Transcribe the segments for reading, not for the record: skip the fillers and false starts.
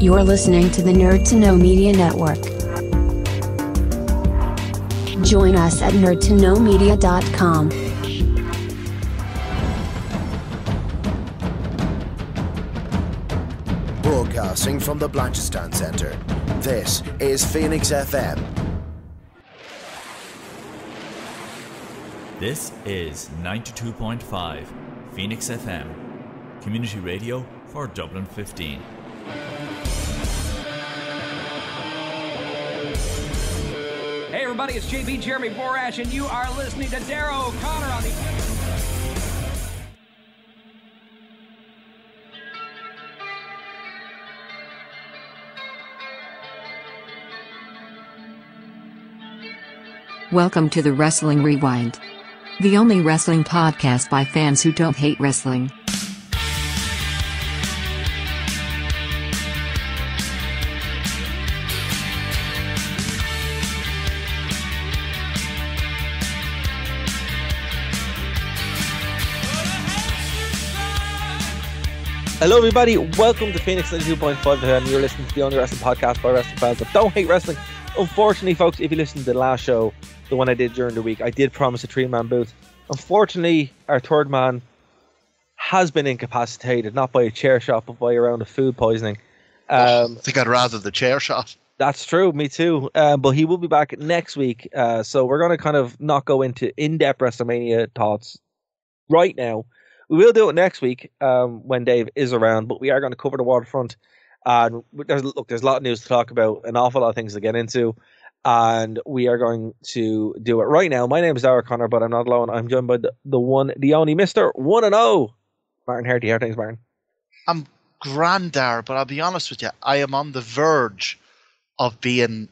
You're listening to the Nerd to Know Media Network. Join us at nerdtoknowmedia.com. Broadcasting from the Blanchardstown Centre, this is Phoenix FM. This is 92.5 Phoenix FM, community radio for Dublin 15. Hey everybody, it's JB Jeremy Borash, and you are listening to Darrow O'Connor on the... Welcome to the Wrestling Rewind, the only wrestling podcast by fans who don't hate wrestling. Hello everybody, welcome to Phoenix 92.5 FM. You're listening to the only wrestling podcast by wrestling fans that don't hate wrestling. Unfortunately, folks, if you listened to the last show, the one I did during the week, I did promise a three-man booth. Unfortunately, our third man has been incapacitated, not by a chair shot, but by a round of food poisoning. I think I'd rather the chair shot. That's true, me too. But he will be back next week. So we're going to kind of not go into in-depth WrestleMania thoughts right now. We will do it next week when Dave is around, but we are going to cover the waterfront. And there's a lot of news to talk about, an awful lot of things to get into, and we are going to do it right now. My name is Darragh Connor, but I'm not alone. I'm joined by the one, the only Mr. 1-0, Martin Herty. How are things, Martin? I'm grand, Dar, but I'll be honest with you, I am on the verge of being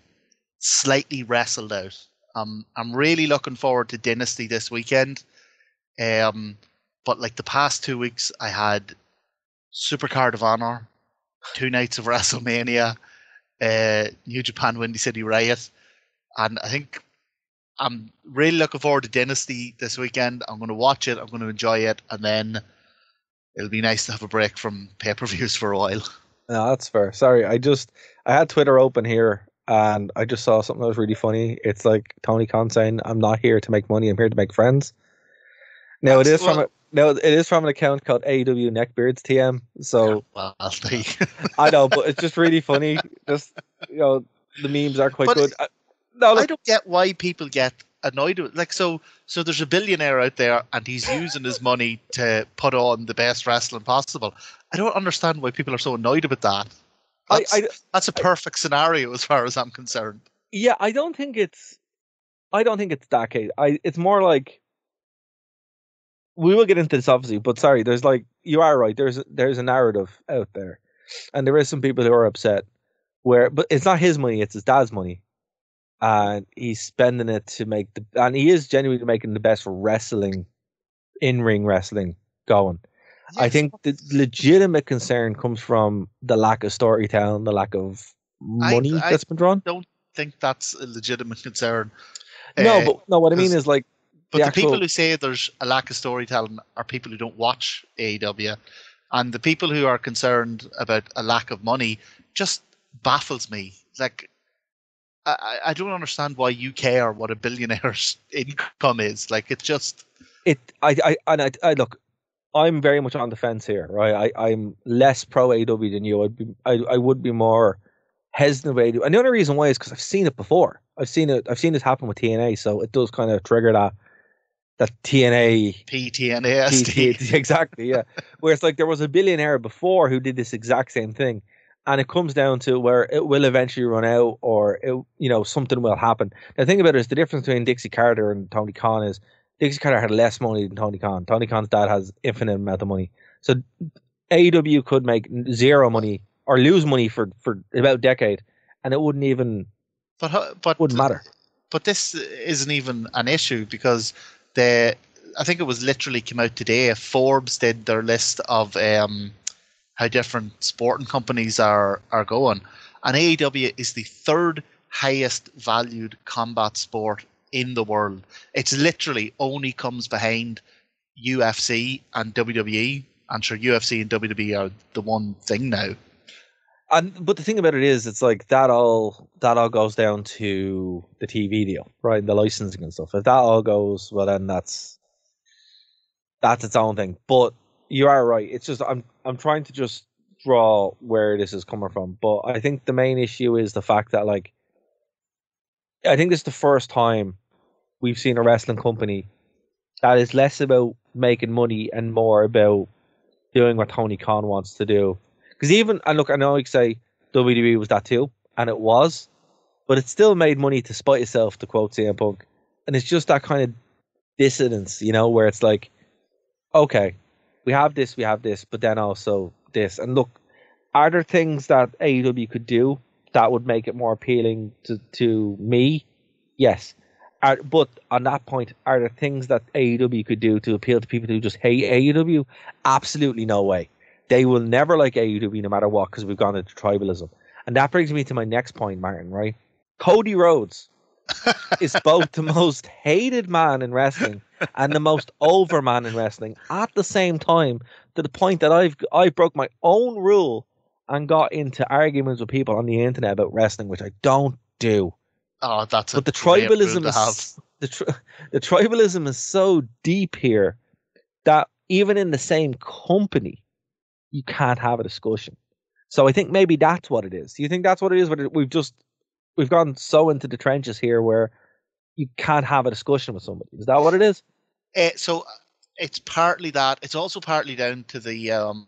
slightly wrestled out. I'm really looking forward to Dynasty this weekend. But like the past 2 weeks, I had Supercard of Honor, 2 nights of WrestleMania, New Japan Windy City Riot, and I think I'm really looking forward to Dynasty this weekend. I'm going to watch it, I'm going to enjoy it, and then it'll be nice to have a break from pay-per-views for a while. No, that's fair. Sorry, I had Twitter open here, and I just saw something that was really funny. It's like Tony Khan saying, "I'm not here to make money, I'm here to make friends." Now, it is from an account called AEW Neckbeards TM. So well, I know, but it's just really funny. Just, the memes are quite good. I don't get why people get annoyed with it. Like, so there's a billionaire out there and he's using his money to put on the best wrestling possible. I don't understand why people are so annoyed about that. That's a perfect scenario as far as I'm concerned. Yeah, I don't think it's that case. It's more like, we will get into this obviously, but sorry, there's like, you are right. There's a narrative out there, and there is some people who are upset but it's not his money, it's his dad's money, and he's spending it to make and he is genuinely making the best wrestling, in-ring wrestling going. Yes. I think the legitimate concern comes from the lack of storytelling, the lack of money that's been drawn. I don't think that's a legitimate concern. What I mean is like, but the people who say there's a lack of storytelling are people who don't watch AEW. And the people who are concerned about a lack of money just baffles me. Like, I don't understand why you care what a billionaire's income is. Like, it's just... I look, I'm very much on the fence here, right? I'm less pro AEW than you. I would be more hesitant about AEW. And the only reason why is because I've seen it before. I've seen it happen with TNA, so it does kind of trigger that TNA PTNASD. Exactly, yeah. Where it's like there was a billionaire before who did this exact same thing, and it comes down to where it will eventually run out, or something will happen. The thing about it is the difference between Dixie Carter and Tony Khan is Dixie Carter had less money than Tony Khan. Tony Khan's dad has infinite amount of money, so AEW could make zero money or lose money for about a decade, and it wouldn't even wouldn't matter. But this isn't even an issue because I think it was literally came out today. Forbes did their list of how different sporting companies are going, and AEW is the third highest valued combat sport in the world. It's literally only comes behind UFC and WWE. I'm sure UFC and WWE are the one thing now. But the thing about it is, it's like that all goes down to the TV deal, right? The licensing and stuff. If that all goes well, then that's its own thing. But you are right. It's just I'm trying to just draw where this is coming from. But I think the main issue is the fact that, like, I think this is the first time we've seen a wrestling company that is less about making money and more about doing what Tony Khan wants to do. Because and look, I know you say WWE was that too, and it was, but it still made money to spite itself, to quote CM Punk. And it's just that kind of dissonance, where it's like, okay, we have this, but then also this. And look, are there things that AEW could do that would make it more appealing to me? Yes. But on that point, are there things that AEW could do to appeal to people who just hate AEW? Absolutely no way. They will never like AEW no matter what, because we've gone into tribalism. And that brings me to my next point, Martin, right? Cody Rhodes is both the most hated man in wrestling and the most over man in wrestling at the same time, to the point that I broke my own rule and got into arguments with people on the internet about wrestling, which I don't do. Oh, that's but the tribalism is the tribalism is so deep here that even in the same company, you can't have a discussion. So I think maybe that's what it is. Do you think that's what it is? We've gone so into the trenches here where you can't have a discussion with somebody. Is that what it is? So it's partly that. It's also partly down to the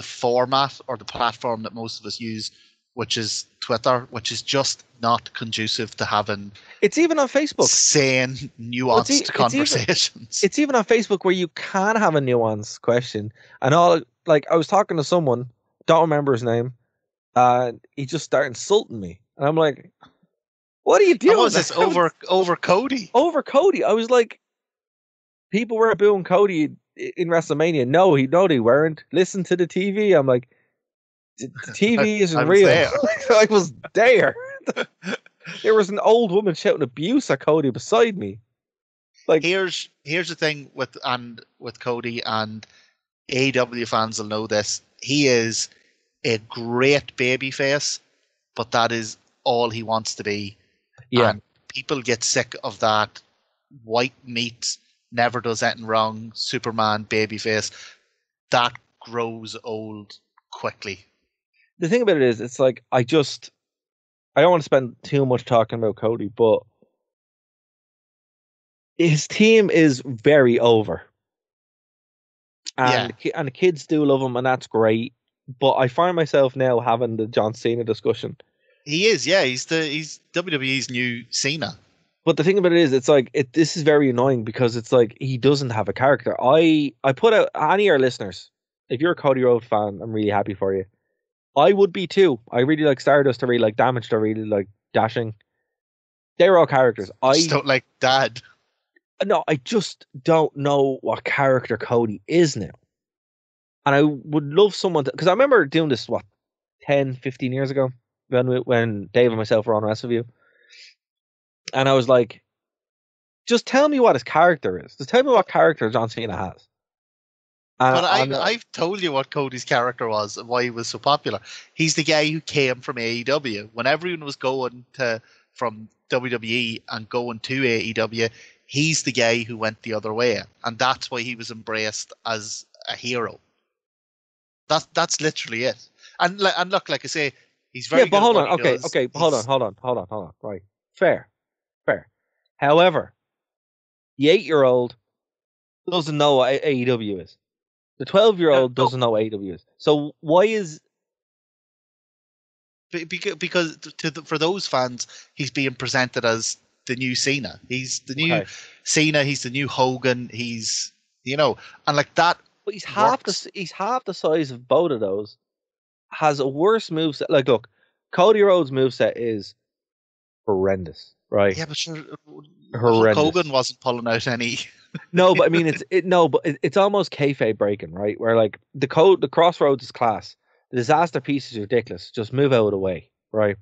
format or the platform that most of us use, which is Twitter, which is just not conducive to having. It's even on Facebook. Sane, nuanced conversations. It's even on Facebook where you can have a nuanced question. And I was talking to someone, don't remember his name, he just started insulting me. And I'm like, what are you doing? How was this over Cody? Over Cody. I was like, people were booing Cody in WrestleMania. No, they weren't. Listen to the TV. I'm like, the TV isn't real. I was there. There was an old woman shouting abuse at Cody beside me. Like, here's the thing with Cody, and AEW fans will know this. He is a great babyface, but that is all he wants to be. Yeah. And people get sick of that white meat, never does anything wrong, Superman babyface. That grows old quickly. The thing about it is, it's like, I don't want to spend too much talking about Cody, but his team is very over. And the kids do love him, and that's great. But I find myself now having the John Cena discussion. He is, yeah. He's WWE's new Cena. But the thing about it is, it's like, this is very annoying because it's like, he doesn't have a character. I put out, any of our listeners, if you're a Cody Rhodes fan, I'm really happy for you. I would be too. I really like Stardust. I really like Damaged. I really like Dashing. They're all characters. I just don't like Dad. No, I just don't know what character Cody is now. And I would love someone to, because I remember doing this, 10, 15 years ago, when Dave and myself were on WrestleView. And I was like, just tell me what his character is. Just tell me what character John Cena has. But I've told you what Cody's character was and why he was so popular. He's the guy who came from AEW. When everyone was going from WWE and going to AEW, he's the guy who went the other way. And that's why he was embraced as a hero. That's literally it. And look, like I say, he's very good. But hold on. Okay. Hold on. Right. Fair. However, the 8-year-old doesn't know what AEW is. The 12-year-old doesn't know what AEW is. So why is... Because for those fans, he's being presented as the new Cena. He's the new Cena. He's the new Hogan. He's, and like that. But he's half the size of both of those. Has a worse moveset. Like, look, Cody Rhodes' moveset is horrendous, right? Yeah, but sure, horrendous. Hogan wasn't pulling out any. No, but I mean, it's almost kayfabe breaking, right? Where like the Crossroads is class. The disaster piece is ridiculous. Just move out of the way, right?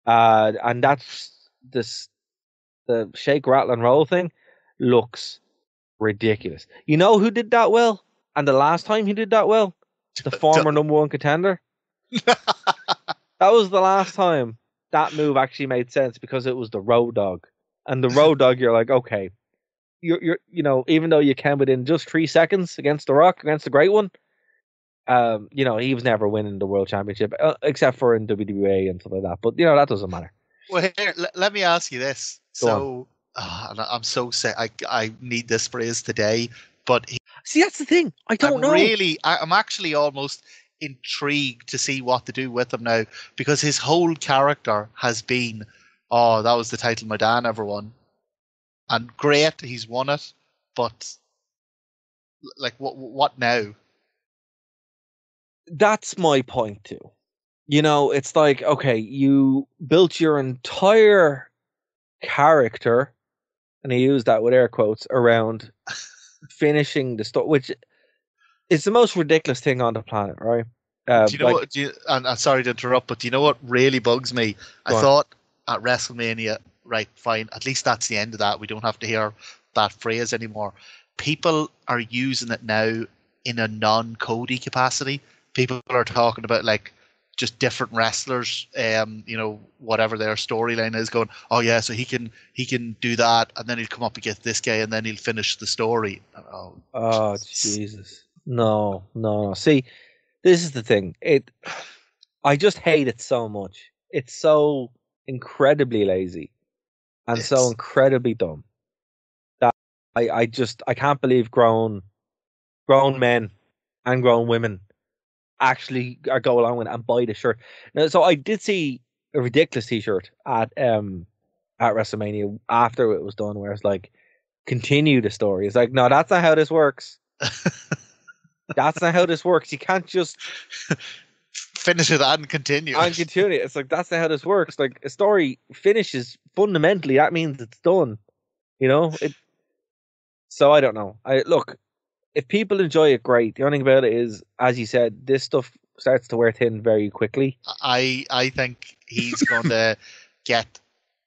And that's the shake, rattle, and roll thing looks ridiculous. You know who did that well? And the last time he did that well? The former number one contender, That was the last time that move actually made sense because it was the Road Dogg. And the Road Dogg, you're like, okay, even though you came within just 3 seconds against The Rock, against the Great One, he was never winning the World Championship, except for in WWE and stuff like that. But, that doesn't matter. Well, here, let me ask you this. Go So, I'm so sick. I need this phrase today, but See, that's the thing. I don't know. I'm actually almost intrigued to see what to do with him now, because his whole character has been, oh, that was the title my dad ever won. And great, he's won it, but like, what now? That's my point too. It's like, okay, you built your entire character, and I use that with air quotes, around finishing the story, which is the most ridiculous thing on the planet, right? Do you know what? I'm sorry to interrupt, but do you know what really bugs me? I thought at WrestleMania, right, fine, at least that's the end of that. We don't have to hear that phrase anymore. People are using it now in a non-Cody capacity. People are talking about like just different wrestlers, whatever their storyline is, going, oh yeah, so he can do that, and then he'll come up against this guy, and then he'll finish the story. Oh Jesus. No. See, this is the thing. I just hate it so much. It's so incredibly lazy and so incredibly dumb that I can't believe grown men and grown women actually go along with it and buy the shirt. Now, so I did see a ridiculous T-shirt at WrestleMania after it was done, where it's like, continue the story. It's like, no, that's not how this works. That's not how this works. You can't just finish it and continue. It's like, that's not how this works. Like, a story finishes fundamentally. That means it's done. So I don't know. Look, if people enjoy it, great. The only thing about it is, as you said, this stuff starts to wear thin very quickly. I think he's going to get,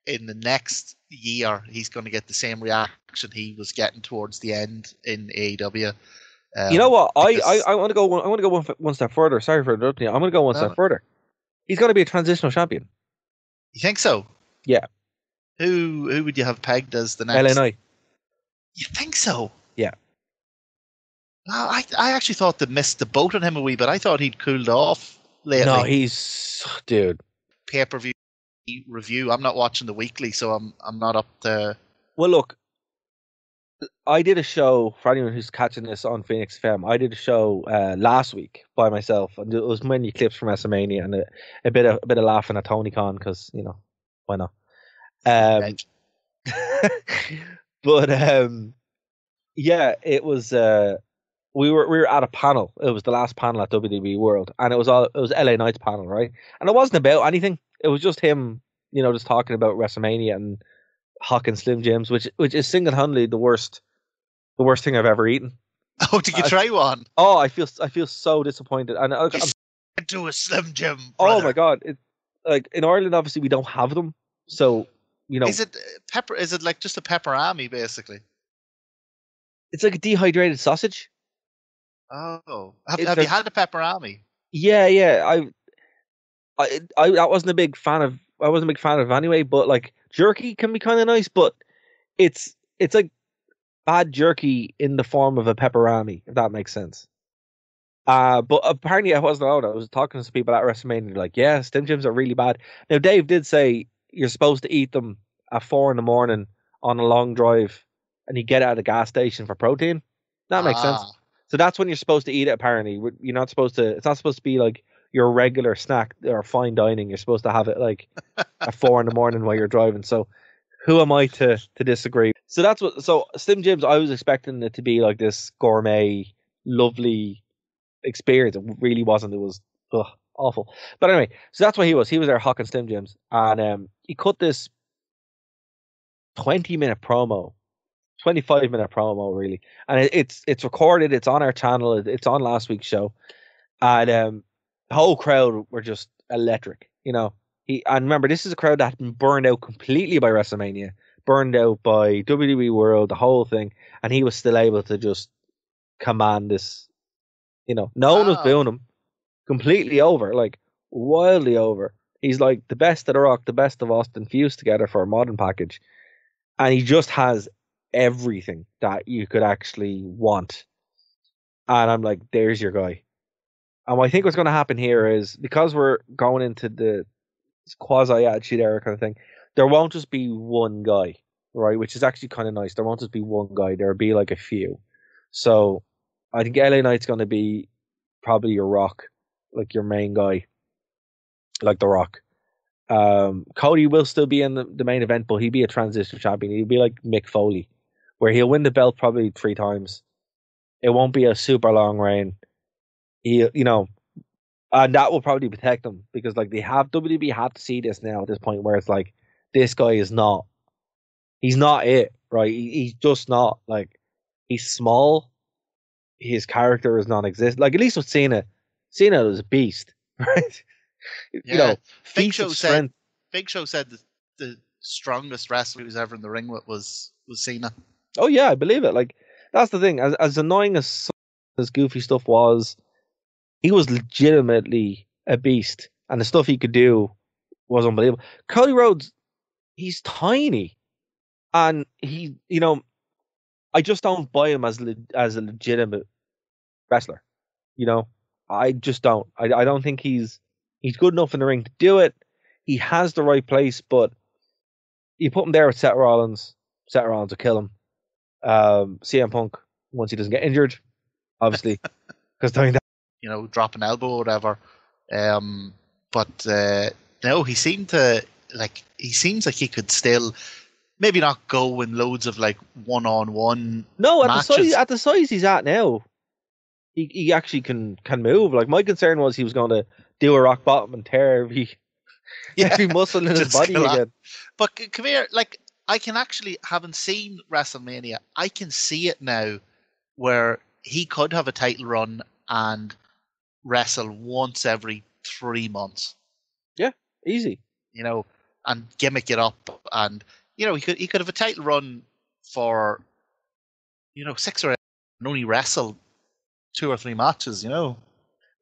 in the next year, he's going to get the same reaction he was getting towards the end in AEW. You know what? I want to go. I want to go one step further. Sorry for interrupting you. I'm going to go one step further. He's going to be a transitional champion. You think so? Yeah. Who would you have pegged as the next? LNI. You think so? Yeah. Well, I actually thought they missed the boat on him a wee bit. I thought he'd cooled off lately. No, he's dude. Pay-per-view review. I'm not watching the weekly, so I'm not up to. Well, look, I did a show for anyone who's catching this on Phoenix FM. I did a show last week by myself, and it was many clips from WrestleMania and a bit of laughing at Tony Khan because why not? But yeah, it was. We were at a panel. It was the last panel at WWE World, and it was LA Knight's panel, right? And it wasn't about anything. It was just him, just talking about WrestleMania and Hawking Slim Jims, which is single-handedly the worst thing I've ever eaten. Oh, did you try one? Oh, I feel so disappointed. And I'm do a Slim Jim. Brother. Oh my god! Like in Ireland, obviously we don't have them, so Is it pepper? Is it like just a pepperami, basically? It's like a dehydrated sausage. Oh, have you had a pepperami? Yeah. I wasn't a big fan of. I wasn't a big fan of it anyway. But like jerky can be kind of nice, but it's like bad jerky in the form of a pepperami, if that makes sense. But apparently I wasn't alone. I was talking to some people at WrestleMania. They're like, yeah, Slim Jims are really bad. Now Dave did say you're supposed to eat them at 4 a.m. on a long drive, and you get out of the gas station for protein. That makes sense. So that's when you're supposed to eat it. Apparently, you're not supposed to. It's not supposed to be like your regular snack or fine dining. You're supposed to have it like at 4 a.m. while you're driving. So who am I to disagree? So that's what. So Slim Jims, I was expecting it to be like this gourmet, lovely experience. It really wasn't. It was awful. But anyway, so that's what he was. He was there hawking Slim Jims, and he cut this 20-minute promo. 25-minute promo, really, and it's recorded. It's on our channel. It's on last week's show, and the whole crowd were just electric. And remember, this is a crowd that had been burned out completely by WrestleMania, burned out by WWE World, the whole thing, and he was still able to just command this. No one was booing him. Completely over. Like, wildly over. He's like the best of The Rock, the best of Austin fused together for a modern package, and he just has everything that you could actually want. And I'm like, there's your guy. And what I think what's going to happen here is because we're going into the quasi attitude era kind of thing, there won't just be one guy, right? Which is actually kind of nice. There won't just be one guy. There'll be like a few. So I think LA Knight's going to be probably your Rock, like your main guy, like The Rock. Cody will still be in the main event, but he'll be a transition champion. He'll be like Mick Foley, where he'll win the belt probably 3 times. It won't be a super long reign. And that will probably protect him because like WWE have to see this now at this point where it's like this guy is not, he's not it, right? He's just not like, he's small. His character is non-existent. Like at least with Cena was a beast, right? Yeah. Feats of strength. Big Show said that the strongest wrestler he was ever in the ring with was Cena. Oh yeah, I believe it. Like that's the thing. As annoying as goofy stuff was, he was legitimately a beast, and the stuff he could do was unbelievable. Cody Rhodes, he's tiny, and I just don't buy him as a legitimate wrestler. I just don't. I don't think he's good enough in the ring to do it. He has the right place, but you put him there with Seth Rollins. Seth Rollins will kill him. CM Punk, once he doesn't get injured, obviously, because doing that, drop an elbow or whatever. But no, he seems like he could still maybe not go in loads of like one-on-one. No, matches. at the size he's at now, he actually can move. Like my concern was he was going to do a rock bottom and tear every muscle in his body again. But come here, like I can actually, having seen WrestleMania, I can see it now where he could have a title run and wrestle once every 3 months. Yeah, easy. And gimmick it up, and he could have a title run for 6 or 8 and only wrestle 2 or 3 matches. But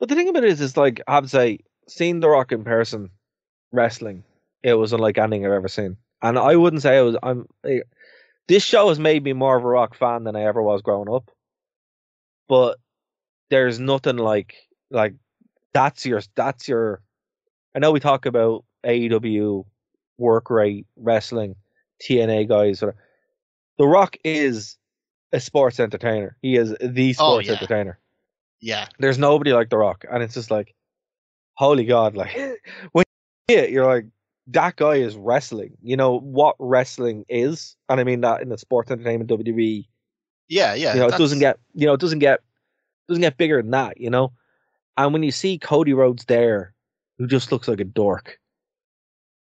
the thing about it is like I have to say, seeing The Rock in person wrestling, it was unlike anything I've ever seen. And I wouldn't say this show has made me more of a Rock fan than I ever was growing up. But there's nothing like that's your. I know we talk about AEW, work rate, wrestling, TNA guys. The Rock is a sports entertainer. He is the sports entertainer. Yeah. There's nobody like The Rock, and it's just like, holy God! Like when you see it, you're like, that guy is wrestling. You know what wrestling is, and I mean that in the sports entertainment WWE. Yeah. It doesn't get bigger than that. And when you see Cody Rhodes there, who just looks like a dork,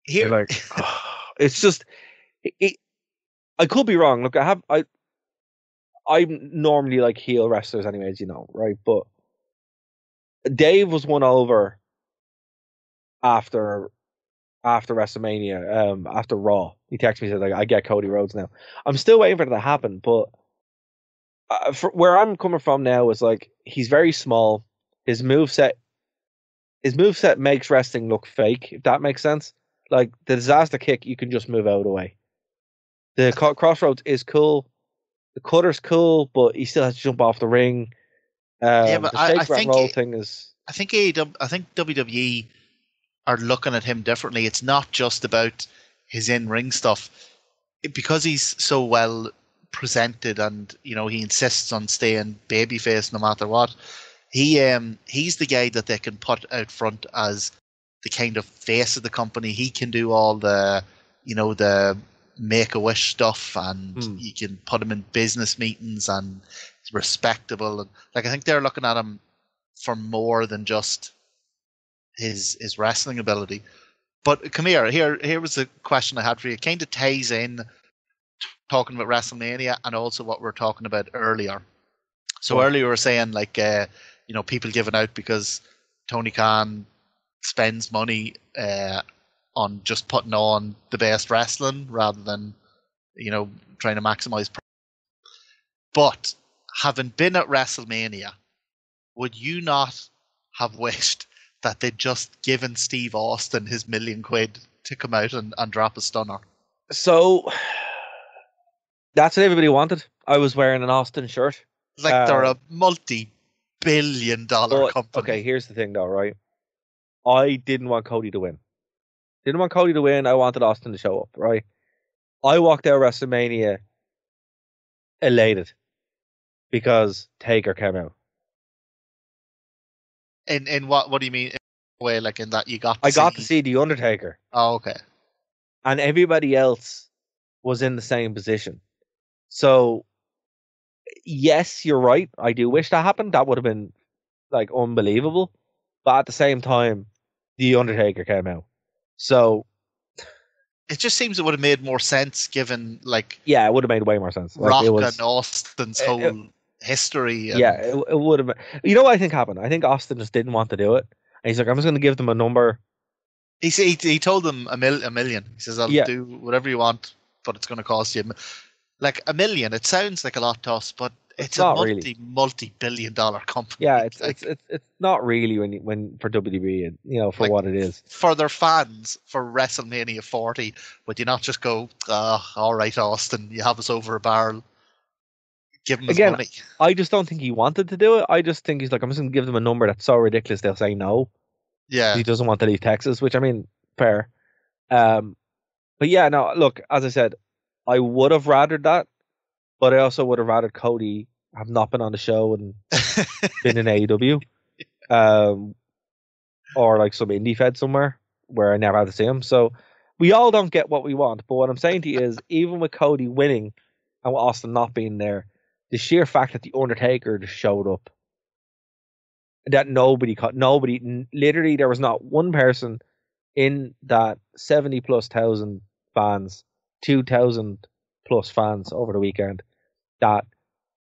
you're like, it's just. I could be wrong. Look, I'm normally like heel wrestlers, anyways, right? But Dave was won over after WrestleMania, after Raw. He texted me and said, like, I get Cody Rhodes now. I'm still waiting for it to happen, but where I'm coming from now is like he's very small. His moveset makes wrestling look fake, if that makes sense. Like the disaster kick, you can just move out of the way. The crossroads is cool. The cutter's cool, but he still has to jump off the ring. But the I shake think roll thing is. I think WWE are looking at him differently. It's not just about his in-ring stuff, because he's so well presented, and he insists on staying babyface no matter what. He's the guy that they can put out front as the kind of face of the company. He can do all the the Make-A-Wish stuff, and you can put him in business meetings, and he's respectable. And I think they're looking at him for more than just his wrestling ability. But come here. Here was a question I had for you. It kind of ties in talking about WrestleMania and also what we were talking about earlier. So earlier we were saying like people giving out because Tony Khan spends money on just putting on the best wrestling rather than trying to maximize. But having been at WrestleMania, would you not have wished that they'd just given Steve Austin his £1 million to come out and drop a stunner. So that's what everybody wanted. I was wearing an Austin shirt. Like they're a multi-billion-dollar company. Okay, here's the thing though, right? I didn't want Cody to win. Didn't want Cody to win. I wanted Austin to show up, right? I walked out of WrestleMania elated because Taker came out. In what do you mean? In a way, like in that you got I got to see The Undertaker. Oh, okay. And everybody else was in the same position. So, yes, you're right. I do wish that happened. That would have been like unbelievable. But at the same time, The Undertaker came out. So it just seems it would have made more sense given like it would have made way more sense. Rock and Austin's whole history. And... it would have. You know what I think happened? I think Austin just didn't want to do it, and he's like, "I'm just going to give them a number." He told them a million. He says, "I'll do whatever you want, but it's going to cost you like $1 million." It sounds like a lot to us, but it's a multi-billion-dollar company. Yeah, it's not really when for WWE, for like, what it is for their fans for WrestleMania 40. Would you not just go, all right, Austin, you have us over a barrel, give him his money? I just don't think he wanted to do it. I just think he's like, I'm just going to give them a number that's so ridiculous they'll say no. Yeah, he doesn't want to leave Texas, which I mean, fair. But yeah, no, look, as I said, I would have rathered that. But I also would have rather Cody have not been on the show and been in AEW. Or like some indie fed somewhere where I never had to see him. So we all don't get what we want. But what I'm saying to you is, even with Cody winning and with Austin not being there, the sheer fact that The Undertaker just showed up, that literally there was not one person in that 70,000+ fans, 2,000+ fans over the weekend that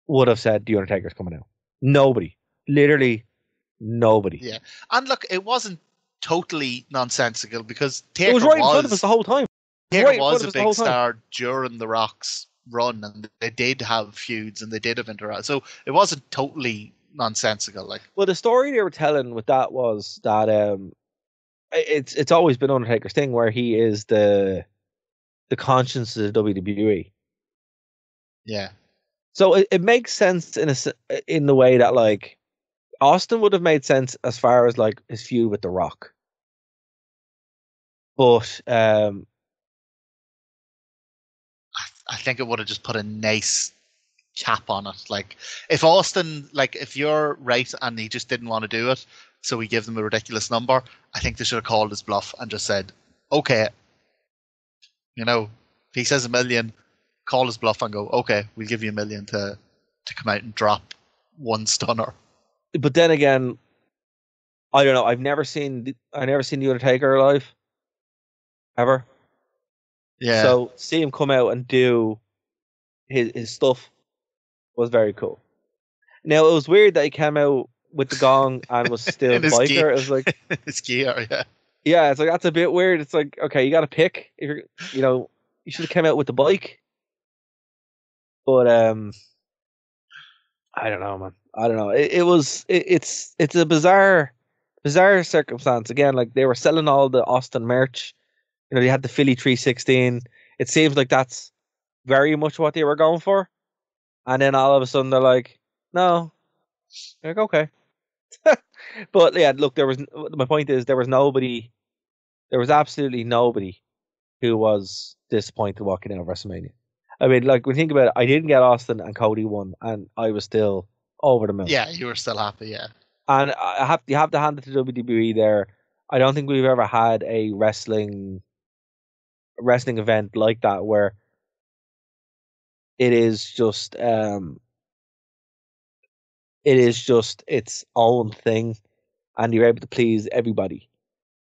would have said The Undertaker's coming out. Nobody. Literally nobody. Yeah. And look, it wasn't totally nonsensical because Taker it was right in front of us the whole time. Taker was a big star during The Rock's run, and they did have feuds and they did have interactions. So it wasn't totally nonsensical. Well, the story they were telling with that was that it's always been Undertaker's thing where he is the conscience of the WWE. Yeah. So it makes sense in the way that like Austin would have made sense as far as like his feud with The Rock. But I think it would have just put a nice cap on it. Like if Austin, like if you're right and he just didn't want to do it, so we give them a ridiculous number, I think they should have called his bluff and just said, okay, if he says $1 million, call his bluff and go, okay, we'll give you $1 million to come out and drop one stunner. But then again, I don't know. I've never seen The Undertaker live, ever. Yeah. So see him come out and do his stuff was very cool. Now it was weird that he came out with the gong and was still a biker. Gear. It was like his gear, yeah. Yeah, it's like that's a bit weird. It's like, okay, you got to pick. If you should have come out with the bike. But I don't know, man. I don't know. It's a bizarre circumstance. Again, like they were selling all the Austin merch. They had the Philly 316. It seems like that's very much what they were going for. And then all of a sudden they're like, no. You're like, okay. But yeah, look, my point is there was absolutely nobody who was disappointed walking out of WrestleMania. I mean, like, when you think about it, I didn't get Austin and Cody won, and I was still over the moon. Yeah, you were still happy, yeah. And you have to hand it to WWE there. I don't think we've ever had a wrestling event like that where it is just its own thing, and you're able to please everybody.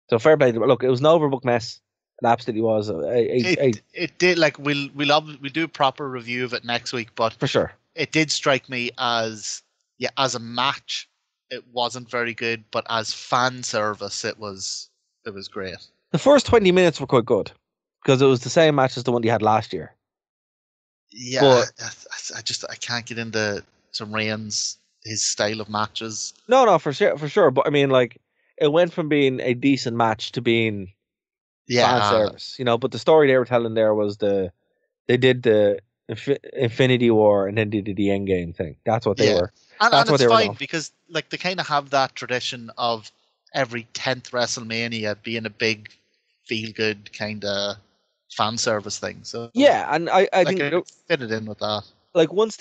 So fair play. Look, it was an overbooked mess. It absolutely was. It did. Like we'll do a proper review of it next week, but for sure, it did strike me as a match, it wasn't very good, but as fan service, it was great. The first 20 minutes were quite good because it was the same match as the one you had last year. Yeah, but I can't get into some Reigns, his style of matches. No, for sure. But I mean, like, it went from being a decent match to being fan Yeah, service, But the story they were telling there was they did the Infinity War and then they did the Endgame thing. That's what they yeah, were. and That's what it's they were fine doing. because like they kind of have that tradition of every 10th WrestleMania being a big feel good kind of fan service thing. So Yeah, and I like think it fitted in with that. like once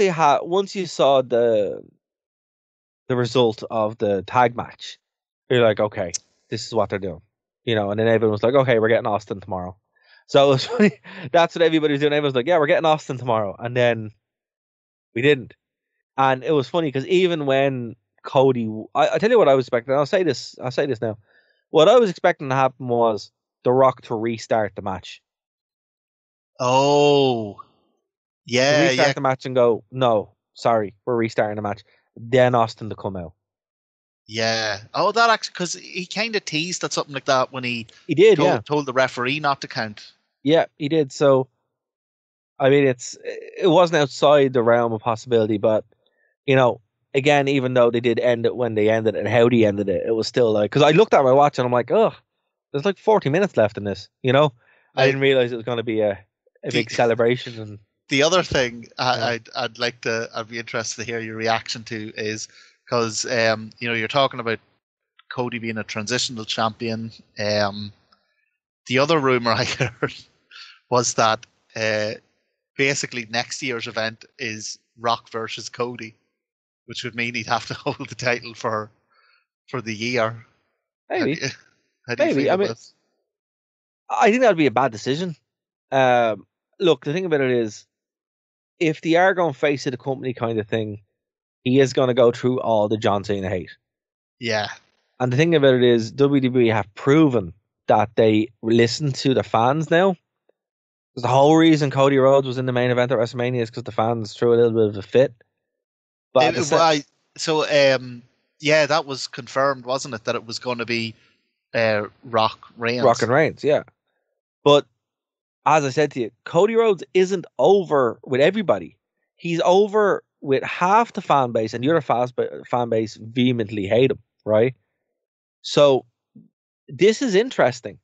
you saw the result of the tag match, you're like, okay, this is what they're doing, And then everyone was like, okay, we're getting Austin tomorrow. So it was funny. That's what everybody was doing. Everyone was like, yeah, we're getting Austin tomorrow, and then we didn't. And it was funny because even when Cody, I tell you what I was expecting. I'll say this. I'll say this now. What I was expecting to happen was The Rock to restart the match, Oh, to yeah, restart yeah, the match and go, no, sorry, we're restarting the match. Then Austin to come out. yeah. Oh, that actually because he kind of teased at something like that when he He did, yeah, told the referee not to count. yeah, he did. So I mean, it wasn't outside the realm of possibility, but you know, again, even though they did end it when they ended it and how they ended it, it was still like because I looked at my watch and I'm like, oh, there's like 40 minutes left in this. I Now, didn't realize it was going to be a the big celebration and the other thing yeah, I'd be interested to hear your reaction to is because you're talking about Cody being a transitional champion. The other rumor I heard was that basically next year's event is Rock versus Cody, which would mean he'd have to hold the title for the year. How do maybe, you, how do you maybe. feel I mean, about? I think that'd be a bad decision. Look, the thing about it is, if they are going face of the company kind of thing, he is going to go through all the John Cena hate. Yeah, And the thing about it is, WWE have proven that they listen to the fans now. 'Cause the whole reason Cody Rhodes was in the main event at WrestleMania is because the fans threw a little bit of a fit. But at the Well, same, so yeah, that was confirmed, wasn't it? That it was going to be Rock Rock Reigns. and Reigns, yeah. But as I said to you, Cody Rhodes isn't over with everybody. He's over with half the fan base, and the other fan base vehemently hate him, right? So this is interesting.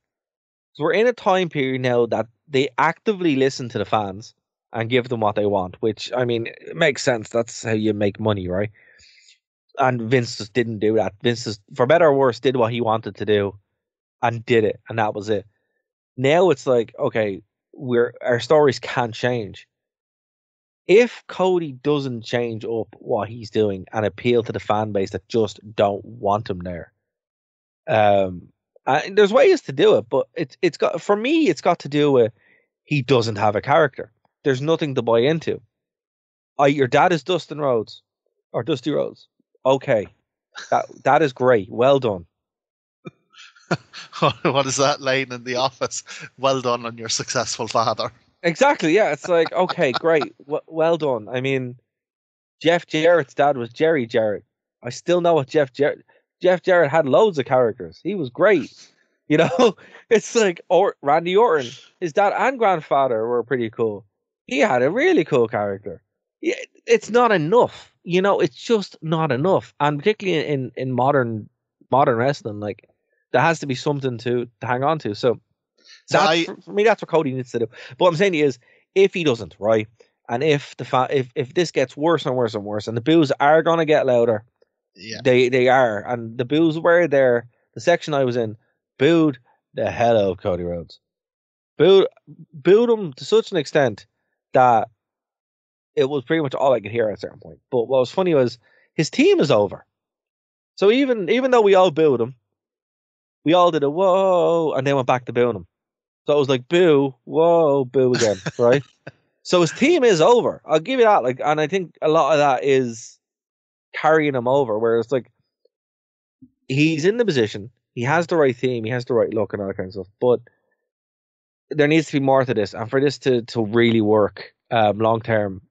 So we're in a time period now that they actively listen to the fans and give them what they want, which I mean it makes sense. That's how you make money, right? And Vince just didn't do that. Vince just, for better or worse, did what he wanted to do and did it, and that was it. Now it's like, okay, our stories can change. If Cody doesn't change up what he's doing and appeal to the fan base that just don't want him there, um, there's ways to do it, but it's got for me, it's got to do with he doesn't have a character. There's nothing to buy into. Your dad is Dustin Rhodes or Dusty Rhodes. Okay, that is great. Well done. What is that line in the office? Well done on your successful father. Exactly. Yeah, it's like okay, great. Well done. I mean, Jeff Jarrett's dad was Jerry Jarrett. I still know what Jeff Jarrett had loads of characters. He was great. It's like Randy Orton, his dad and grandfather were pretty cool. He had a really cool character. Yeah, it's not enough. It's just not enough. And particularly in modern wrestling, like there has to be something to hang on to. So So for me, that's what Cody needs to do. But what I'm saying is, if he doesn't, right, and if if this gets worse and worse and worse, and the boos are gonna get louder, yeah, they are, and the boos were there. The section I was in booed the hell out of Cody Rhodes. Booed him to such an extent that it was pretty much all I could hear at a certain point. But what was funny was his team is over. So even though we all booed him, we all did a whoa and then went back to booing him. So it was like boo, whoa, boo again, right? So his team is over. I'll give you that. Like, and I think a lot of that is carrying him over. Where it's like he's in the position, he has the right team, he has the right look and all that kind of stuff. But there needs to be more to this, and for this to really work long term,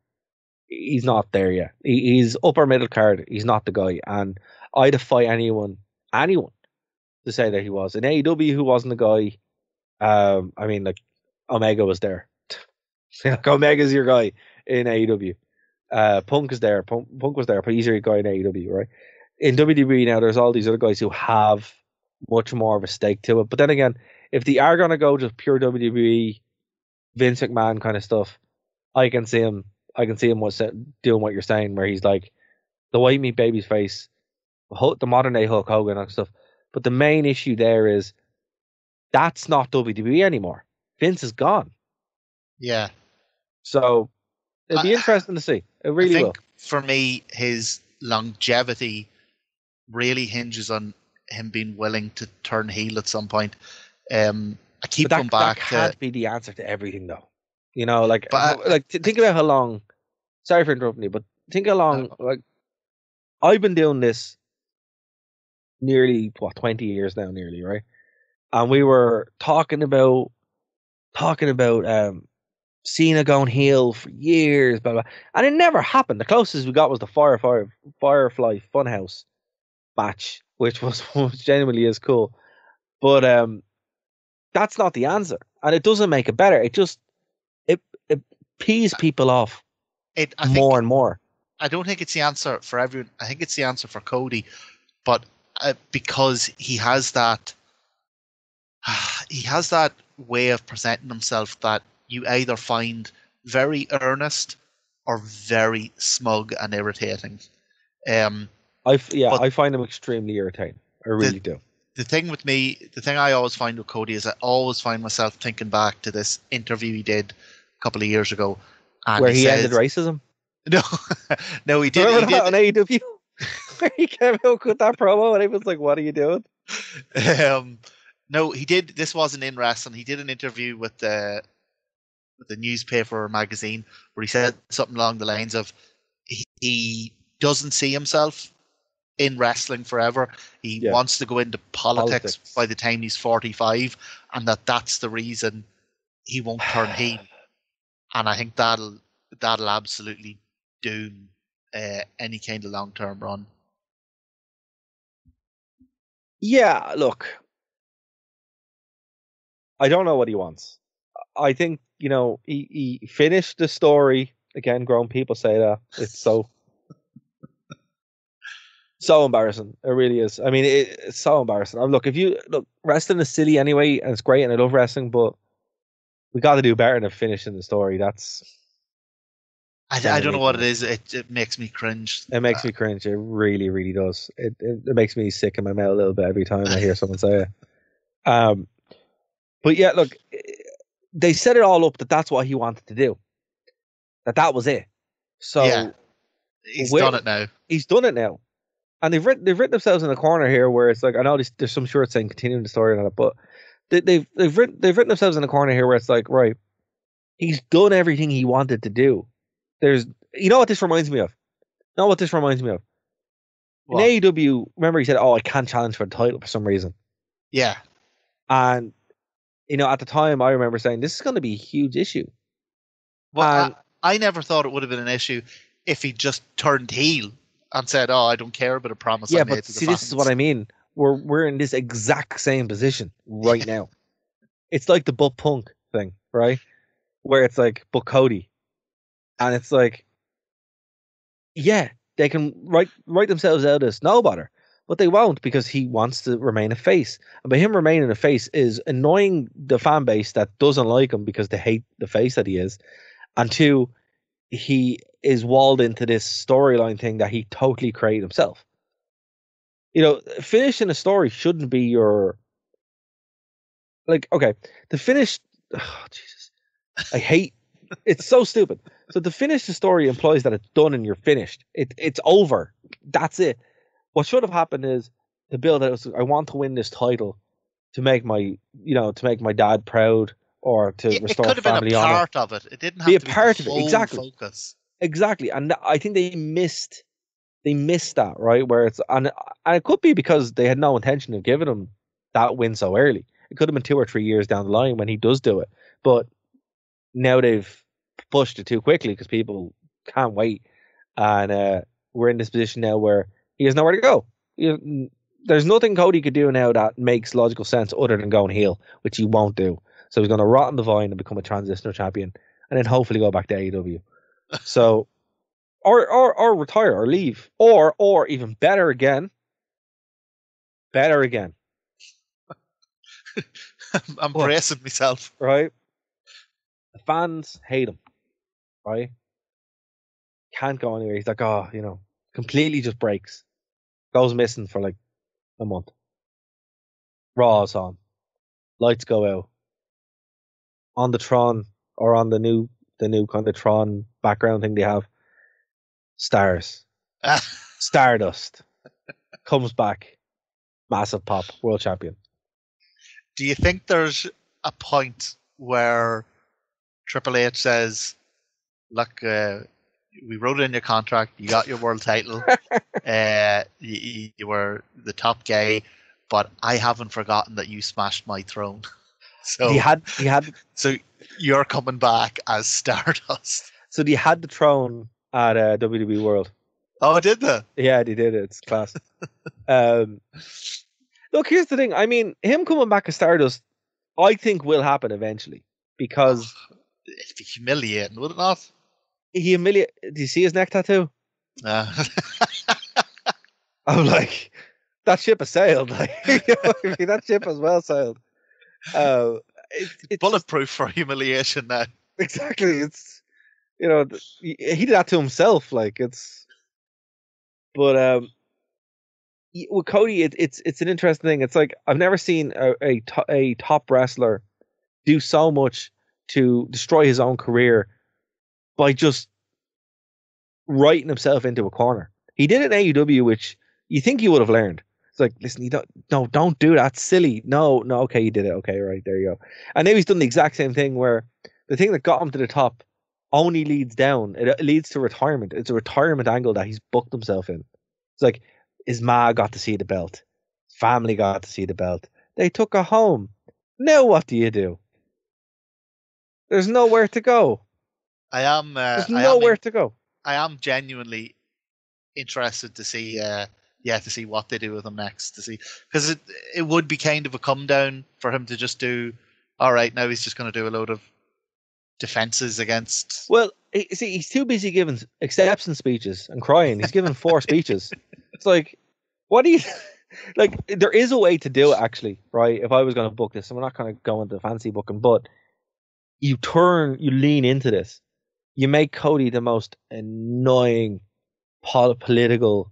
he's not there yet. He's upper middle card. He's not the guy, and I defy anyone to say that he was in AEW. Who wasn't the guy? I mean, like Omega was there. Like Omega's your guy in AEW. Punk is there. Punk was there, but he's your guy in AEW, right? In WWE now, there's all these other guys who have much more of a stake to it. But then again, if they are gonna go just pure WWE Vince McMahon kind of stuff, I can see him. I can see him doing what you're saying, where he's like the white meat baby's face, the modern day Hulk Hogan and stuff. But the main issue there is that's not WWE anymore. Vince is gone. Yeah. So it'll be interesting to see. It really will. For me, his longevity really hinges on him being willing to turn heel at some point. I keep going back. That can't be the answer to everything, though. You know, think about how long. Sorry for interrupting you, but think how long. Like, I've been doing this nearly 20 years now, nearly, right? And we were talking about Cena going heel for years, blah blah, and it never happened. The closest we got was the Firefly Funhouse match, which genuinely is cool, but that's not the answer, and it doesn't make it better. It just it pees people off more and more. I don't think it's the answer for everyone. I think it's the answer for Cody, but because he has that way of presenting himself that you either find very earnest or very smug and irritating. I find him extremely irritating. I really do. The thing with me, the thing I always find with Cody is I always find myself thinking back to this interview he did a couple of years ago, and where he ended racism. No, he did. Remember that on AEW? Where he came out with that promo and he was like, "What are you doing?" No, he did. This wasn't in wrestling. He did an interview with the newspaper or magazine where he said something along the lines of he doesn't see himself in wrestling forever. He wants to go into politics by the time he's 45, and that's the reason he won't turn heel. And I think that'll absolutely doom any kind of long-term run. Yeah, look, I don't know what he wants. I think, he finished the story. Again, grown people say that. It's so embarrassing. It really is. I mean, it's so embarrassing. Look, wrestling is silly anyway, and it's great, and I love wrestling, but we got to do better than finishing the story. I don't know what it is. It makes me cringe. It makes me cringe. It really, really does. It makes me sick in my mouth a little bit every time I hear someone say it. But yeah, look, they set it all up that's what he wanted to do. That was it. So yeah, he's done it now. He's done it now, and they've written themselves in a corner here where it's like, I know there's some short saying continuing the story and all that, but they've written themselves in a corner here where it's like, right, he's done everything he wanted to do. You know what this reminds me of? What? In AEW, remember he said, "Oh, I can't challenge for the title for some reason." Yeah, and at the time, I remember saying this is going to be a huge issue. Well, I never thought it would have been an issue if he just turned heel and said, "Oh, I don't care about a promise." Yeah, I made but to see, the this is what I mean. We're in this exact same position right now. It's like the Butt Punk thing, right? Where it's like, but Cody, and it's like, yeah, they can write themselves out as no bother, but they won't, because he wants to remain a face, and by him remaining a face is annoying the fan base that doesn't like him because they hate the face that he is, and two, he is walled into this storyline thing that he totally created himself. Finishing a story shouldn't be your, like, okay, the finish. Oh, Jesus, I hate. It's so stupid. So to finish the story implies that it's done and you're finished. It's over. That's it. What should have happened is to build it. I want to win this title to make my dad proud, or to restore family honor. It could have been a part of it. It didn't have to be a part of it. Exactly. Focus. Exactly. And I think they missed that, right? Where and it could be because they had no intention of giving him that win so early. It could have been 2 or 3 years down the line when he does do it. But now they've pushed it too quickly because people can't wait. And we're in this position now where he has nowhere to go. There's nothing Cody could do now that makes logical sense other than going heel, which he won't do. So he's going to rot in the vine and become a transitional champion, and then hopefully go back to AEW. So, or retire or leave, or even better again, I'm bracing myself. Right? The fans hate him. Right? Can't go anywhere. He's like, completely just breaks. Goes missing for like a month. Raw's on. Lights go out. On the Tron, or on the new kind of Tron background thing they have. Stars. Stardust. Comes back. Massive pop. World champion. Do you think there's a point where Triple H says, look, we wrote it in your contract, you got your world title, you were the top guy, but I haven't forgotten that you smashed my throne. So he had so you're coming back as Stardust. So they had the throne at WWE World. Oh, did they? Yeah, they did it. It's class. Look, here's the thing. I mean, him coming back as Stardust, I think will happen eventually because it'd be humiliating, would it not? Do you see his neck tattoo? I'm like, that ship has sailed. Like, that ship has well sailed. It's bulletproof for humiliation now. Exactly. It's he did that to himself. Like but with Cody, it's an interesting thing. It's like I've never seen a top wrestler do so much to destroy his own career by just writing himself into a corner. He did it in AEW, which you think he would have learned. It's like, listen, don't do that. It's silly. No, okay, you did it. Okay, right, there you go. And now he's done the exact same thing where the thing that got him to the top only leads down. It leads to retirement. It's a retirement angle that he's booked himself in. It's like his ma got to see the belt. Family got to see the belt. They took her home. Now what do you do? There's nowhere to go. There's nowhere to go. I am genuinely interested to see to see what they do with him next, to see, because it would be kind of a come down for him to just do, all right, now he's just going to do a load of defenses against. Well, see, he's too busy giving acceptance speeches and crying. He's given 4 speeches. It's like, what do you like? There is a way to do it, actually, right? If I was going to book this, and we're not going to go into fancy booking, but you lean into this. You make Cody the most annoying political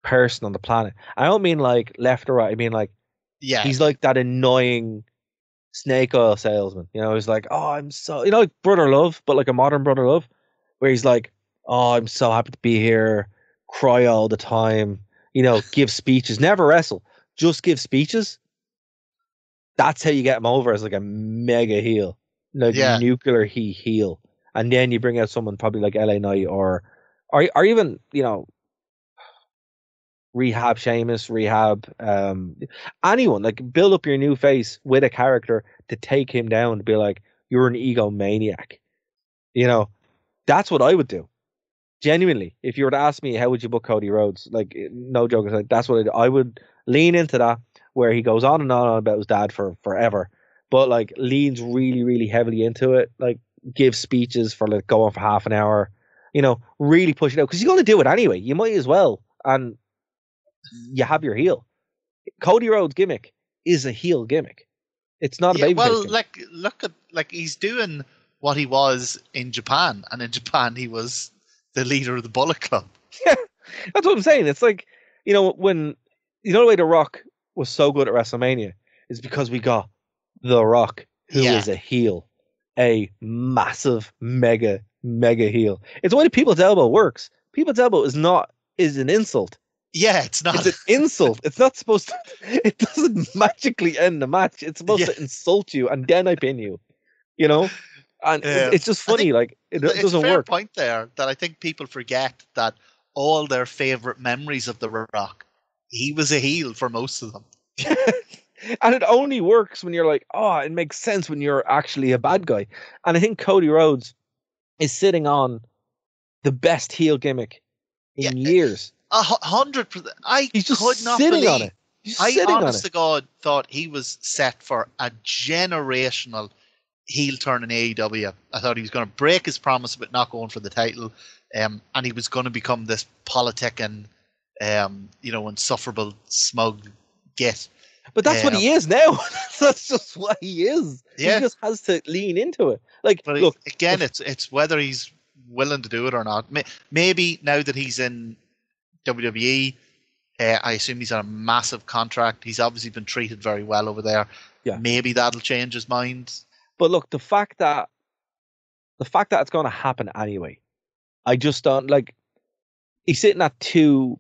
person on the planet. I don't mean like left or right. I mean like, he's like that annoying snake oil salesman. He's like, oh, I'm so, like Brother Love, but like a modern Brother Love, where he's like, oh, I'm so happy to be here, cry all the time, give speeches, never wrestle, just give speeches. That's how you get him over as like a mega heel, nuclear heel. And then you bring out someone probably like LA Knight or even, Rehab Sheamus, anyone, like build up your new face with a character to take him down, to be like, you're an egomaniac. That's what I would do. Genuinely, if you were to ask me, how would you book Cody Rhodes? Like, no joke, like, that's what I would lean into that, where he goes on and on about his dad for forever, but like leans really, really heavily into it, like give speeches for like going for half an hour, really push it out, because you're going to do it anyway. You might as well, and you have your heel. Cody Rhodes' gimmick is a heel gimmick. It's not a baby. Well, look at he's doing what he was in Japan, and in Japan he was the leader of the Bullet Club. Yeah, that's what I'm saying. It's like, when the way The Rock was so good at WrestleMania is because we got The Rock, who is a heel, a massive, mega heel. It's why the People's Elbow works. People's Elbow is an insult. Yeah, it's not. It's an insult. It's not supposed to. It doesn't magically end the match. It's supposed to insult you, and then I pin you. And it's just funny. Like it doesn't it's a fair work. Point there that I think people forget that all their favorite memories of The Rock, he was a heel for most of them. And it only works when you're like, oh, it makes sense when you're actually a bad guy. And I think Cody Rhodes is sitting on the best heel gimmick in years. 100%. He's just sitting on it. I honest to God thought he was set for a generational heel turn in AEW. I thought he was going to break his promise about not going for the title, and he was going to become this politic and insufferable smug git. But that's what he is now. That's just what he is. Yeah. He just has to lean into it. Like, But look, again, it's whether he's willing to do it or not. Maybe now that he's in WWE, I assume he's on a massive contract. He's obviously been treated very well over there. Yeah. Maybe that'll change his mind. but look, the fact that it's going to happen anyway, I just don't like. He's sitting at two